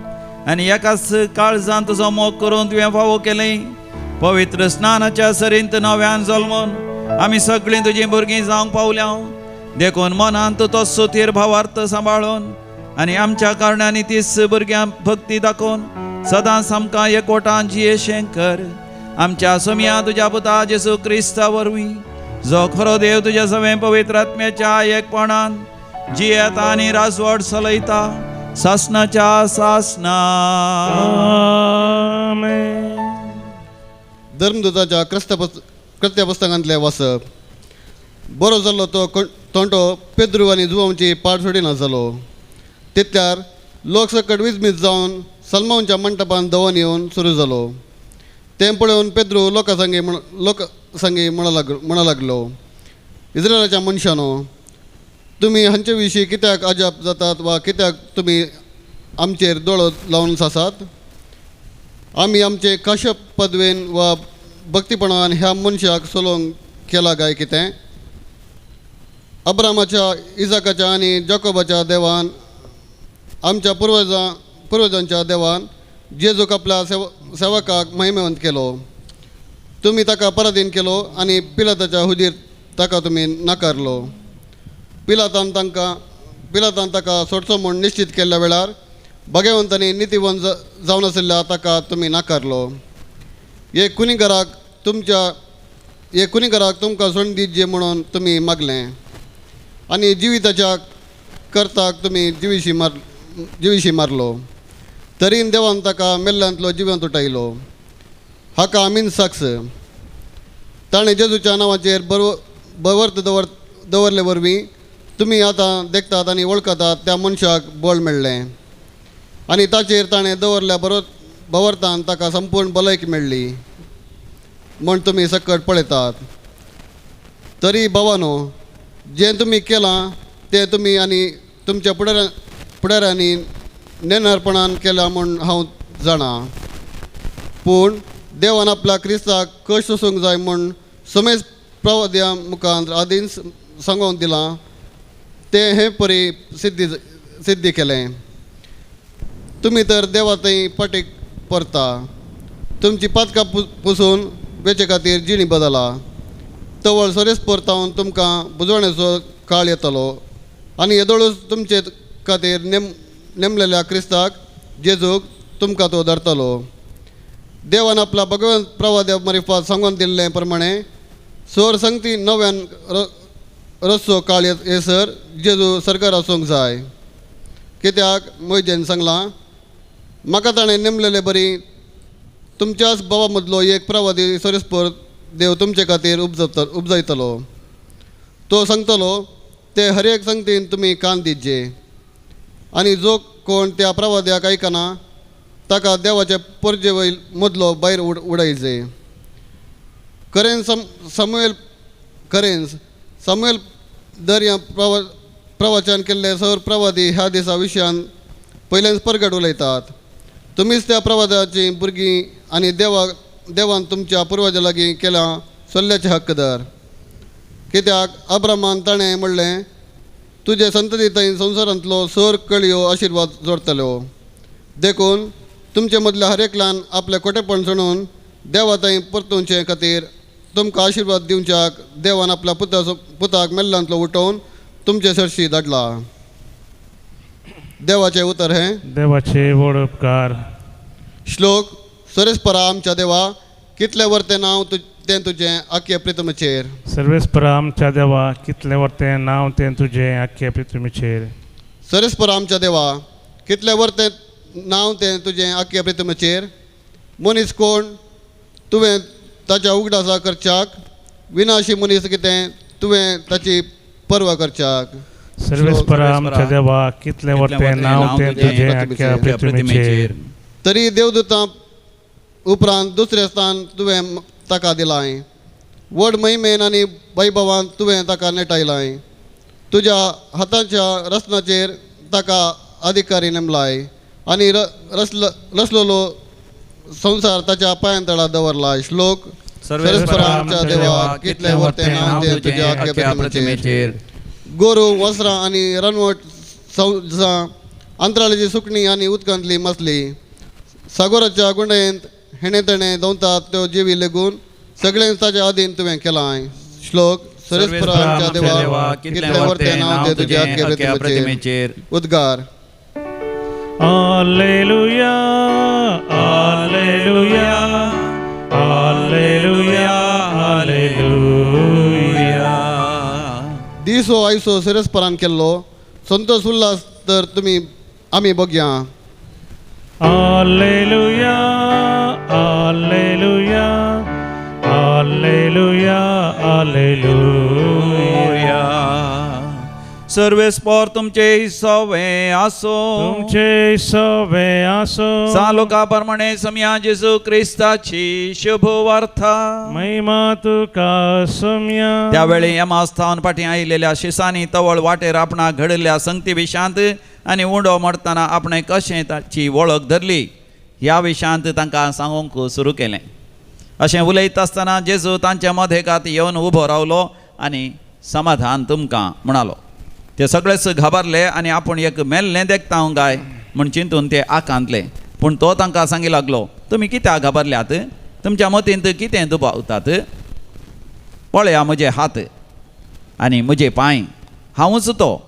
आनी एकाच काळजान तुजो मोग करून तुवें फावो केलें. पवित्र स्नानाच्या सरींत नव्यान जल्मून आमी सगळीं तुजीं भुरगीं जावंक पावल्या. देखून मनान तूं तो सुथीर भावार्थ सांबाळून आनी आमच्या कारणांनी तीस भुरग्यांक भक्ती दाखोवन सदांच आमकां एकवटान जियेशें कर. आमच्या सुमया तुज्या पुता जेसू क्रिस्ता वरवीं जो खरो देव तुज्या सवें पवित्र आत्म्याच्या एकपणान जियेता आनी राजवट चलयता सासनाच्या सासना. Amen. धर्मदूताच्या कृत्या पुस्तकांतले वाचप. बरो जाल्लो तो तोंटो पेद्रू आनी जुवांची पाड सोडिना जालो. तितल्यार लोक सकट विजमीत जावन सलमांच्या मंटपान दवन येवन सुरू जालो. तें पळोवन पेद्रू लोकांसंगी म्हणू लागलो, इस्रायलाच्या मनशांनो, तुमी हांचे विशीं कित्याक अजाप जातात वा कित्याक तुमी आमचेर दोळो लावन आसात? आमी आमचे काश्यप पदवेन वा भक्तीपणान ह्या मनशाक सोलोवंक केला काय कितें? अब्रामाच्या, इजाकाच्या आनी जाकोबाच्या देवान, आमच्या पुर्वजांच्या देवान जेजूक आपल्या सेवकाक महिमेवंत केलो. तुमी ताका पराधीन केलो आनी पिलाताच्या हुदीर ताका तुमी नाकारलो. पिलातान ताका सोडचो म्हूण निश्चित केल्ल्या वेळार भगवंतांनी नितीवंत जावन आशिल्ल्या ताका तुमी नाकारलो. हे कुणीगराक तुमकां सोडून दिवचे म्हणून तुमी मागलें आनी जिविताच्या कर्ताक तुमी जिविशी मारलो. तरीन देवान ताका मेल्ल्यांतलो जिवंत उठयलो. हाका आमीन साक्ष. ताणें जेजूच्या नांवाचेर बवर्त दवरले वरवीं तुमी आतां देखतात आनी वळखतात त्या मनशाक बळ मेळ्ळें आनी ताचेर ताणें दवरल्या बवर्तान ताका संपूर्ण भलायकी मेळ्ळी म्हूण तुमी सकट पळयतात. तरी भावानो, जें तुमी केलां तें तुमी आनी तुमच्या फुडाऱ्यांनी नेनारपणान केलां म्हूण हांव जाणां. पूण देवान आपल्या क्रिस्ताक कश सोसूंक जाय म्हूण समेज प्रवाद्या मुखार आदीन सांगोंक दिलां तें हे परी सिद्धी केलें. तुमी तर देवा थंय पाटीक परता. तुमची पातकां पुसून वेचे खातीर जिणी बदला. तवळ सरेस परतावन तुमकां बुजवण्याचो काळ येतलो आनी येदोळूच तुमचे खातीर नेमलेल्या क्रिस्ताक जेजूक तुमकां तो धरतलो. देवान आपला भगवंत प्रवाद्या मार्फत सांगून दिल्ले प्रमाणे सोर संगती नव्यान रस्सो काळ येसर जेजू सरकार आसूंक जाय. कित्याक मोयजेन सांगलां, म्हाका ताणें नेमलेले बरी तुमच्याच भावा मदलो एक प्रवादी सरेस्पर देव तुमचे खातीर उपजयतलो. तो सांगतलो ते हर एक संगतीन तुमी कान दिवचे आनी जो कोण त्या प्रवाद्याक आयकना ताका देवाचे परजे वयर मदलो भायर उडयचे. सामुएल दर ह्या प्रवचन केल्ले सर प्रवादी ह्या दिसा विशयान पयलेच परगट उलयतात. तुमीच त्या प्रवादाची भुरगीं आनी देवान तुमच्या पुर्वजां लागीं केल्या सल्ल्याचे हक्कदार. कित्याक अब्रामान ताणें म्हणलें, तुजे संतती थंय संवसारांतलो सर कळयो आशिर्वाद जोडतल्यो. देखून तुमचे मदल्या हर एकल्यान आपलें खोटेपण सोडून देवा थंय परतुवचे खातीर तुमकां आशिर्वाद दिवच्याक देवान आपल्या पुताक मेल्ल्यांतलो उठोवन तुमचे सरशी धाडला. देवाचे उतर हे देवाचे व्हड उपकार. श्लोक. सरेस्परा आमच्या देवा, कितले वर्ते नांव तें तुजें आख्खे प्रितमेचेर. सर्वेस्परा आमच्या देवा, कितले वर्ते नांव तें तुजें आख्खे प्रितमेचेर. सरेस्परा आमच्या देवा, कितले वर्ते नांव तें तुजें आख्खे प्रितमेचेर. मनीस कोण तुवें ताच्या उगडासा करच्याक, विनाशी मनीस कितें तुवें ताची पर्वा करच्याक. सर्वेस्परा आमच्या देवा, कितले वर्ते नांव तें तुजें आख्ख्या प्रितमेचेर. तरी देवदूतां उपरांत दुसरें स्थान तुवें ताका दिलाय. व्हड महिमेन आनी वैभवान तुवें ताका नेटायलाय. तुज्या हातांच्या रसनाचेर ताका अधिकारी नेमलाय आनी रसलोलो संसार ताच्या पांयांतळा दवरलाय. श्लोक. सर्वेस्परा आमच्या देवा, कितले वर्ते नांव दे तुज्या आख्या प्रतिमेचेर. गोरू वस्त्रां आनी रनवट अंतराळाची सुकणी आनी उदकांतली मसली सागराच्या गुंडयेंत हेणे तेणे दवतात त्यो जिवी लेगून सगळें ताच्या अधीन तुवें केलाय. श्लोक. सर्वेस्परा आमच्या देवा, कितले वर्ते नांव दे तुज्या आख्या प्रतिमेचेर. उद्गार. Alleluia, Alleluia, Alleluia, Alleluia. दिसो आयसो सिरस्परान केल्लो संतोष उल्हास तर आमी बघया. Alleluia, Alleluia, Alleluia, Alleluia. सर्वेस्पर तुमचे सवे आसो. तुमचे सवे आसो. सालोका प्रमाणे समया जेजू क्रिस्ताची शुभ वार्ता. महिमा तुका सोम्या. त्यावेळी यमास्थान फाटी आयिल्ल्या शिसांनी तवळ वाटेर आपणा घडल्या संगती विशांत आनी उंडो मरतना आपणे कशें ताची वळख धरली ह्या विशांत तांकां सांगूंक सुरू केलें. अशें उलयत आसतना जेजू तांच्या मदेकात येवन उबो रावलो आनी समाधान तुमकां म्हणालो. ते सगळेच घाबरले आनी आपूण एक मेल्लें देखता काय म्हूण चिंतून ते आकांतले. पूण तो तांकां सांगी लागलो, तुमी कित्याक घाबरल्यात? तुमच्या मतींत कितें दुबावतात? पळया म्हजे हात आनी म्हजे पांय, हांवूच तो.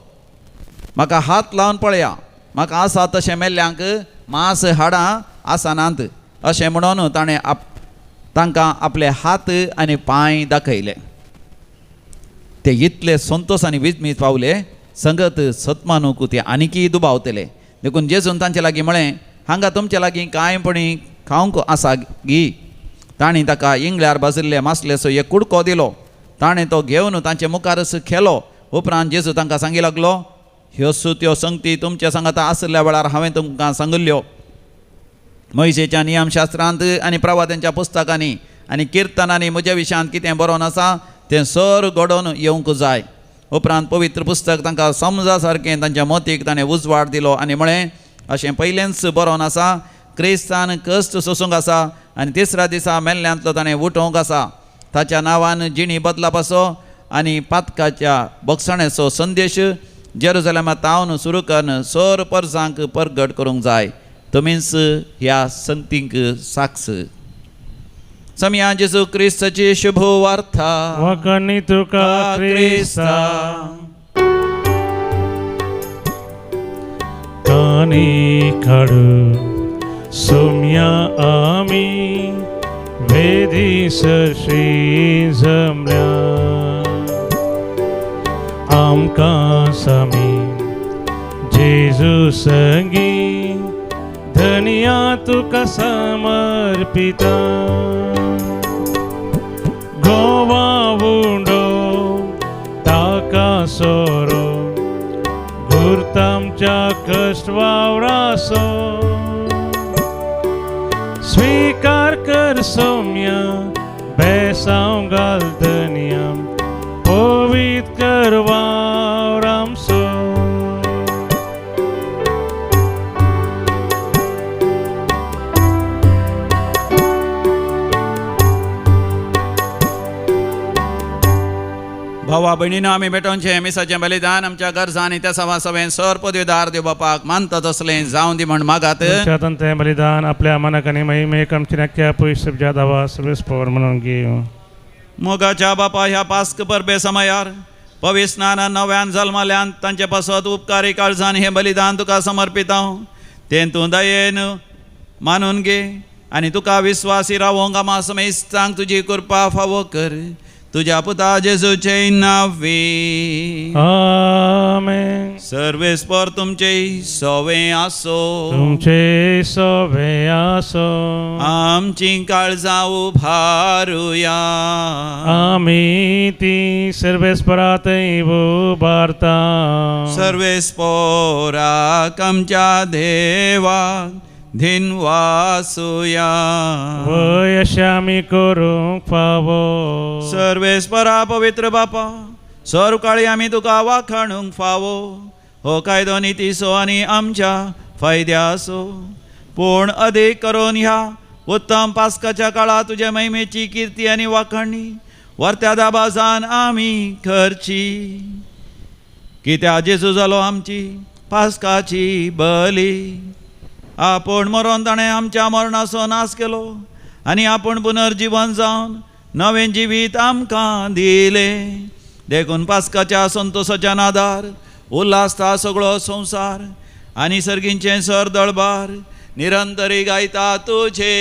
म्हाका हात लावन पळया. म्हाका आसा तशें मेल्ल्यांक मांस हाडां आसनात. अशें म्हणून ताणें तांकां आपले हात आनी पांय दाखयले. ते इतले संतोशानी विस्मीत पावले, संगत सत्मानूक ते आनिकी दुबावतले. देखून जेजून तांचे लागीं म्हळें, हांगा तुमचे लागीं कांयपणी खावंक आसा गी. तांणी ताका इंगळ्यार भाजिल्ले मासलेसो एक कुडको दिलो. ताणें तो घेवन तांचे मुखारच खेलो. उपरांत जेजू तांकां सांगी लागलो, ह्यो त्यो संगती तुमच्या सांगाता आसल्या वेळार हांवें तुमकां सांगल्यो. मोइशेच्या नियमशास्त्रांत आनी प्रवाद्यांच्या पुस्तकांनी आनी किर्तनांनी म्हज्या विशयांत कितें बरोवन आसा तें सर घडोवन येवंक जाय. उपरांत पवित्र पुस्तक तांकां समजा सारकें तांच्या मतीक ताणें उजवाड दिलो आनी म्हळें, अशें पयलेंच बरोवन आसा, क्रिस्तान कश्ट सोसूंक आसा आनी तिसऱ्या दिसा मेल्ल्यांतलो ताणें उठोवंक आसा. ताच्या नांवान जिणी बदलापाचो आनी पातकाच्या बक्षणाचो संदेश जेरुसलेमांत तावन सुरू करून सर परसांक परगट करूंक जाय. तुमीच ह्या संगतींक साक्ष. समया जेजू क्रिस्ताची शुभ वार्ता. वखणी तुका क्रिस्ता. कानी काढून सोम्या आमी वेदीसशी जमल्या. आमकां सामी जेजू संगी धनिया तुका समर्पिता. गोवा उंडो ताका सोरो गुर्तामच्या कष्ट वावरासो. स्वीकार कर सोम्या बेसांव घाल धनिया पवित्र कर वावरामसो. भावा भयणीनो, आमी भेटोवचें मिसाचें बलिदान आमच्या गरजा आनी त्या सवा सवेन सर पदवीदार देव बापाक मानता तसलें जावं दी म्हण मागात. तें बलिदान आपल्या मनाक आनी महिमेक आमची नाक्या पयस जादावा सर्वेस्पर म्हणून घेव. मोगाच्या बापा, ह्या पास्क परबे समयार पवित्र स्नानान नव्यान जल्माल्यान तांचे पासत उपकारी काळजान हे बलिदान तुका समर्पित हांव. तें तूं दयेन मानून घे आनी तुका विस्वासी रावोंक आमा समेस्तांक तुजी कृपा फावो कर. तुझ्या पुता जेजूचे नावी. आमेन. सर्वेस्पर तुमचे सवे आसो. तुमचे सवे आसो. आमची काळजां उभारुया. आमी ती सर्वेस्परात उबारता. सर्वेस्पराक आमच्या देवाक दिन वासुया. वयश आमी करूंक फावो. सर्वेस्परा पवित्र बापा, सर्वकाळी आमी तुका वाखाणूंक फावो. हो कायदो नितीसो आनी आमच्या फायद्यासो. पूण अदेक करून ह्या उत्तम पास्काच्या काळात तुझ्या महिमेची कीर्ती आनी वाखाणणी वर्त्या दाबाजान आमी करची. कित्याक जेजू जालो आमची पास्काची बली. आपूण मरोन ताणें आमच्या मरणाचो नाश केलो आनी आपूण पुनर्जीवन जावन नवें जिवीत आमकां दिलें. देखून पास्काच्या संतोशाच्या नादार उल्हासता सगळो संवसार आनी सर्गींचे सर दळबार निरंतरी गायता तुझे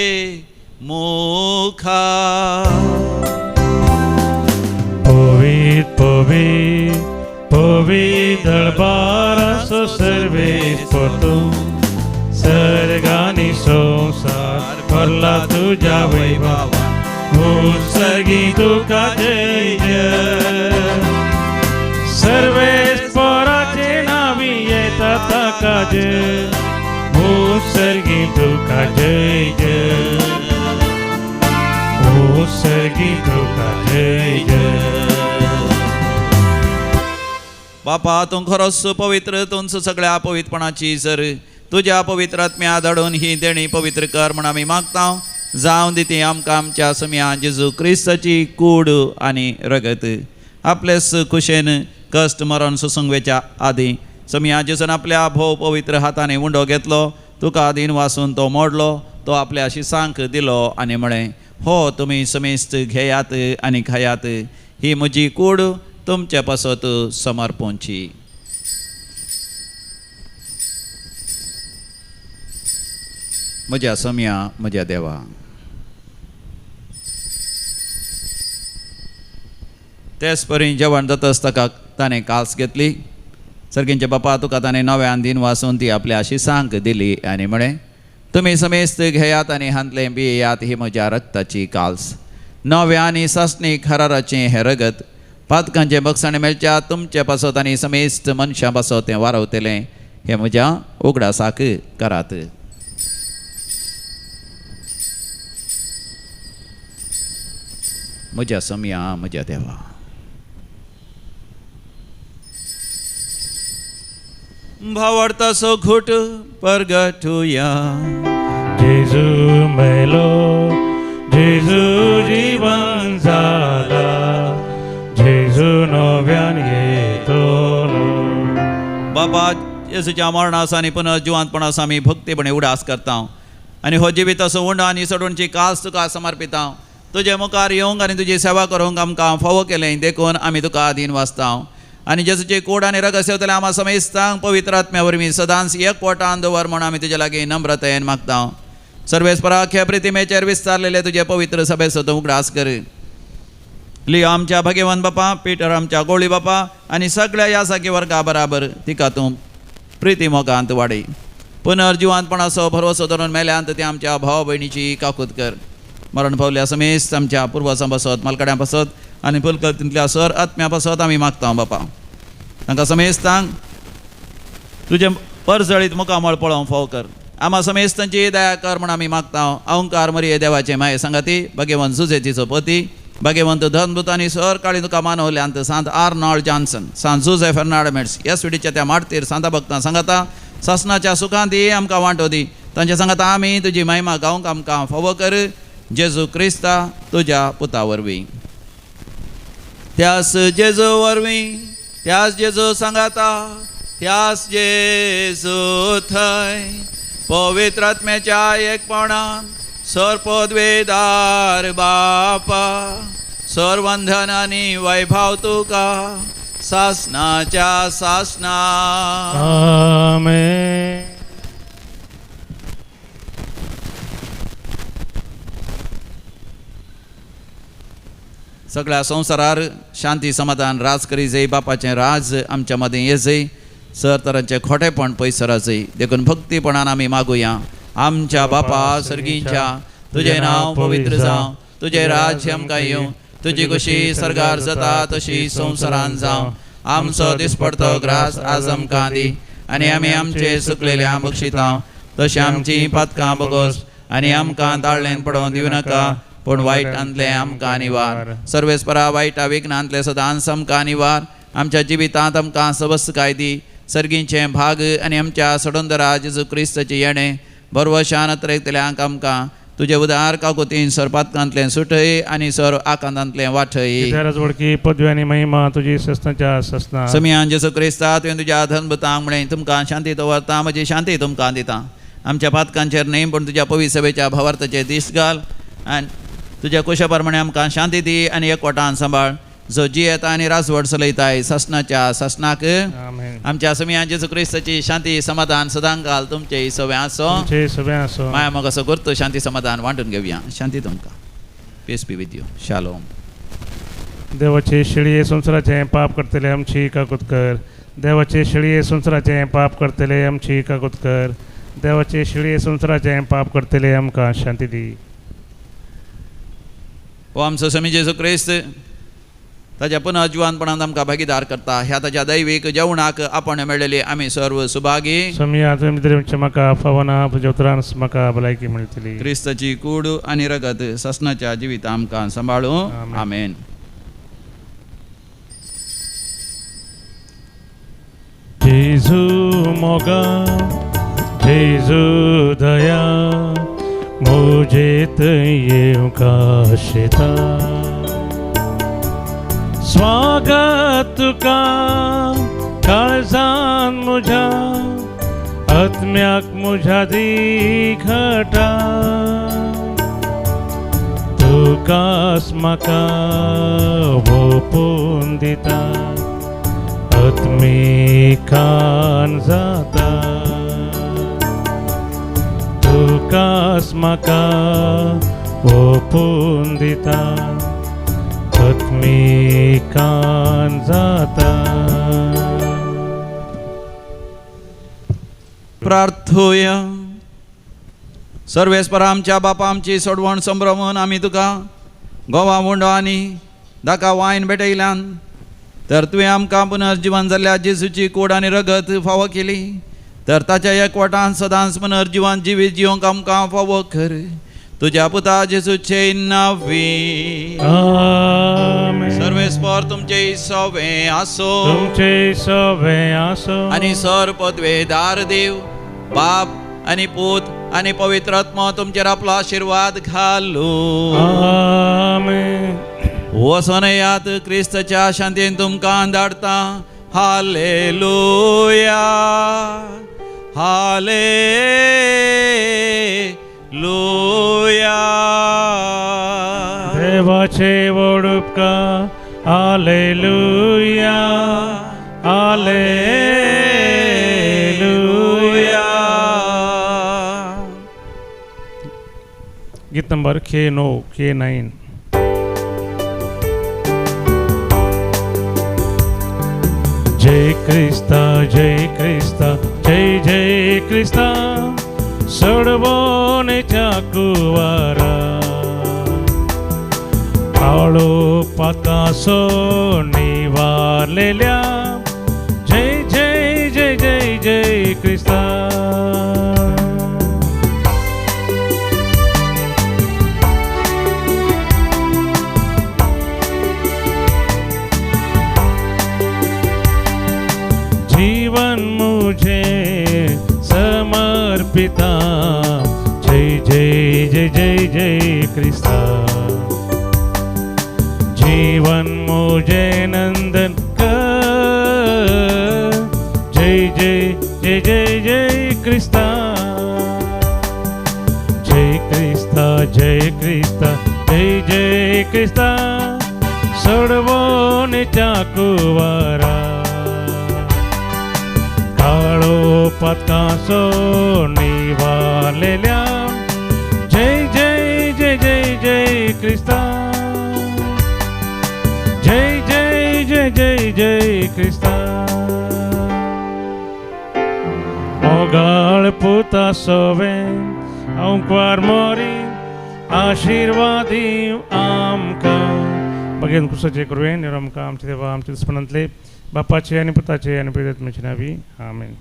मुखार. पवित पवित पवित दळबाराचो सर्वेस पोतो. सर्गानी संसार भरला तुझ्या वैभवान. सर्गी तुका जय जय. सर्वेस पोराचे नावी येता ताका जय. सर्गी तुका जय जय. सर्गी तुका जय जय. बापा तूं खरोच पवित्र, तूंच सगळ्या पवित्रपणाची सर. तुझ्या पवित्र आत्म्या धाडून ही देणी पवित्र कर म्हण आमी मागता. जावं दिती आमकां आमच्या सम्या जेजू क्रिस्ताची कूड आनी रगत. आपलेच खुशेन कश्ट मरण सुसंगवेच्या आदी सम्या जेजून आपल्या भोव पवित्र हाताने उंडो घेतलो. तुका आदीन वासून तो मोडलो. तो आपल्या शिसांक दिलो आनी म्हळें, हो तुमी समेस्त घेयात आनी खायात. ही म्हजी कूड तुमचे पासत समर्पोवची. म्हज्या सम्या म्हज्या देवा. तेच परी जेवण जाता आसतना ताणें कास घेतली. सर्गींचे बापा तुका ताणें नव्यान दिन वासून ती आपल्या शिसांक दिली आनी म्हळें, तुमी समेस्त घेयात आनी हांतले पियेयात. ही म्हज्या रक्ताची काल्स, नव्या आनी सस्नीक हराराचें हें रगत. पातकांचे बक्षण मेळच्या तुमचे पासत आनी समेस्त मनशां पासत तें वारवतलें. हें म्हज्या उगडासाक करात. म्हज्या सम्या म्हज्या देवा. भावार्थाचो घोट परगटुया. जेजू मेलो, जेजू जीवन जाला. जेजू नव्यान येतलो. बाबा येसूच्या मरणास आनी पुनर्जिवांतपणास आमी भक्तीपणे उडास करता आनी हो जिविताचो उंड आनी सडूणची कास तुका समर्पिता. तुजे मुखार येवंक आनी तुजी सेवा करूंक आमकां फावो केलें. देखून आमी तुका आदीन वाचता आनी जेजूचे कूड आनी रगत सेवतले आम्हा समेस्तांक पवित्र आत्म्या वरवीं सदांच एकवटान दवर म्हण आमी तुजे लागीं नम्रतायेन मागता. सर्वेस्पराख्या प्रितिमेचेर विस्तारलेले तुजे पवित्र सभेचो तूं उगडास कर. लिओ आमच्या भगवान बापा, पिटर आमच्या गोळी बापा आनी सगळ्या यासाकी वर्गा बराबर तिका तूं प्रिती मोगांत वाडय. पुनर्जिवांतपणाचो भरवसो धरून मेल्यांत ते आमच्या भाव भयणीची काकूत कर. मरण पावल्या समेस्त आमच्या पुर्वसां पासत, मालकड्यां पासत आनी पुलकतींतल्या सर आत्म्या पासत आमी मागता बापा. तांकां समेस्तांक तुजे परजळीत मुखामळ पळोवंक फाव कर. आम्हा समेस्तांची दया कर म्हण आमी मागता. अहंकार मरिये देवाचे माये सांगाती, भगवंत सुजेतीचो पती, भगवंत धनभूत आनी सर काळी तुका मानवल्यांत सांत आर्नॉल्ड जॉन्सन, सांत जुझे फेर्नांडमेट्स, येसुडीच्या त्या माडतेर सांता भक्तां सांगाता. सासनाच्या सुखांत आमकां वांटो दी. तांच्या सांगाता आमी तुजी महिमा गावंक आमकां फावो कर. जेजू क्रिस्ता तुज्या पुता वरवीं. त्यास जेजू वरवीं, त्यास जेजू सांगाता, त्यास जेजू थंय पवित्र आत्म्याच्या एकपणान सर्पद्वेदार बापा, सर्वंधन आनी वैभव तुका सासनाच्या सासना. आमेन. सगळ्या संवसारार शांती समाधान राज करी जय. बापाचें राज आमच्या मदें ये जय. सर तरांचें खोटेपण पयस सरा जय. देखून भक्तीपणान आमी मागुया. आमच्या बापा सर्गींच्या, तुजें नांव पवित्र जावं, तुजें राज्य आमकां येवं, तुजी कशी सरगार जाता तशी संवसारान जावं. आमचो दिसपडतो ग्रास आज आमकां दी आनी आमी आमचे चुकलेल्या बक्षिता तशी आमची पातकां बगोस आनी आमकां ताळ्ळेन पडोवन दिवं नाका पूण वायटांतले आमकां निवार. सर्वेस्परा वायटा विघ्नांतले सदांच आमकां निवार. आमच्या जिवितांत आमकां सबस्काय दी. सर्गीचे भाग आनी आमच्या सडोंदरा जेजू क्रिस्ताचे येणे बरवशान अत्रेतल्यांक आमकां तुजे उदार काकुतीन सरपातकांतले सुटय आनी सर आकांतांतले वाठय. वडकी पदवी आनी महिमा तुजी सस्ताच्या सस्ता. समियान जेजू क्रिस्ता तुवें तुज्या धनभुतांक म्हणें तुमकां शांती दवरता म्हजी शांती तुमकां दिता. आमच्या पातकांचेर न्ही पूण तुज्या पवित्र सभेच्या भावार्थाचेर दीस घाल आनी तुज्या कुशा प्रमाणे आमकां शांती दी आनी एकवटान सांबाळ. जो जी येता आनी रासवड चलयताय ससनाच्या ससनाक आमेन. आमच्या समियान जेजू क्रिस्ताची शांती समाधान सदां घाल तुमचे सवे आसो. तुमचे सगळे असो. माया मग असं करतो शांती समाधान वांटून घेवया. शांती तुमकां. Peace be with you. शालोम. देवाचे शिळये संसाराचे पाप करतले आमची काकूत कर. देवाचे शिळये संसाराचे पाप करतले आमची काकूत कर. देवाचे शिळये संसाराचे पाप करतले आमकां शांती दी. हो आमचो समी जेजू क्रिस्त ताच्या पुनर्जीवानपणांत आमकां भागीदार करता. ह्या ताच्या दैवीक जेवणाक आपण मेळलेली आमी सर्व सुभागी. समया तुमचे म्हाका फावना तुज्या उतरान म्हाका भलायकी मेळटली. क्रिस्ताची कूड आनी रगत ससनाच्या जिवीत आमकां सांबाळूं. आमेन. आमेन. जेजू मोगा जेजू दया मुझे येऊ काशेता. स्वागत तुका काळजान मुझ्या आत्म्याक मुझ्या दी घटा. तुकास म्हाका ओपून दिता आत्मिकान जाता. तुकास म्हाका ओपून दिता आत्मिकान जाता. प्रार्थूया. सर्वेस्परा आमच्या बापा आमची सोडवण संभ्रमून आमी तुका गोवा मुंडो आनी दाका वायन भेटयल्यान तर तुवें आमकां पुनर्जीवन जाल्ल्या जेजूची कूड आनी रगत फावो केली. तर ताच्या एकवटान सदांच पुनर्जीवन जिवीत जिवंक आमकां फावो कर. तुज्या पुता जेजूचे नांवी. आमेन. सर्वेस्पर तुमचे सवे आसो. तुमचे सवे आसो. आनी सर पदवेदार देव बाप आनी पूत आनी पवित्र आत्मा तुमचेर आपलो आशिर्वाद घालू. आमेन. वचोन येयात. क्रिस्ताच्या शांतीन तुमकां धाडटा. हालेलुया. हालेलुया. देवाचे व्हड उपकार. हालेलुया. हालेलुया. गीत नंबर K9. जय क्रिस्ता जय क्रिस्ता जय जय क्रिस्ता सोडवणेच्या कुवारा. काळो पाकासो निवारलेल्या जय जय जय जय जय क्रिस्ता. जीवन मुझे समर्पिता जय जय जय जय जय क्रिस्ता. जीवन मुझे नंदन कर जय जय जय जय जय क्रिस्ता. जय क्रिस्ता जय क्रिस्ता जय जय क्रिस्ता सोडवणेच्या कुवारा. काळो पाकासो निवारलेल्या जय जय जय जय जय क्रिस्ता. जय जय जय जय जय क्रिस्ता. ओगाळ पुता सोवे औंकवार मोरी आशीर्वादी आमकां. भगवान कुसाचे करुवें आमकां आमचे देवा आमचे दुस्पणांतले बापाचे आनी पुताचे आनी पवित्र आत्म्याचे नांवी. आमेन.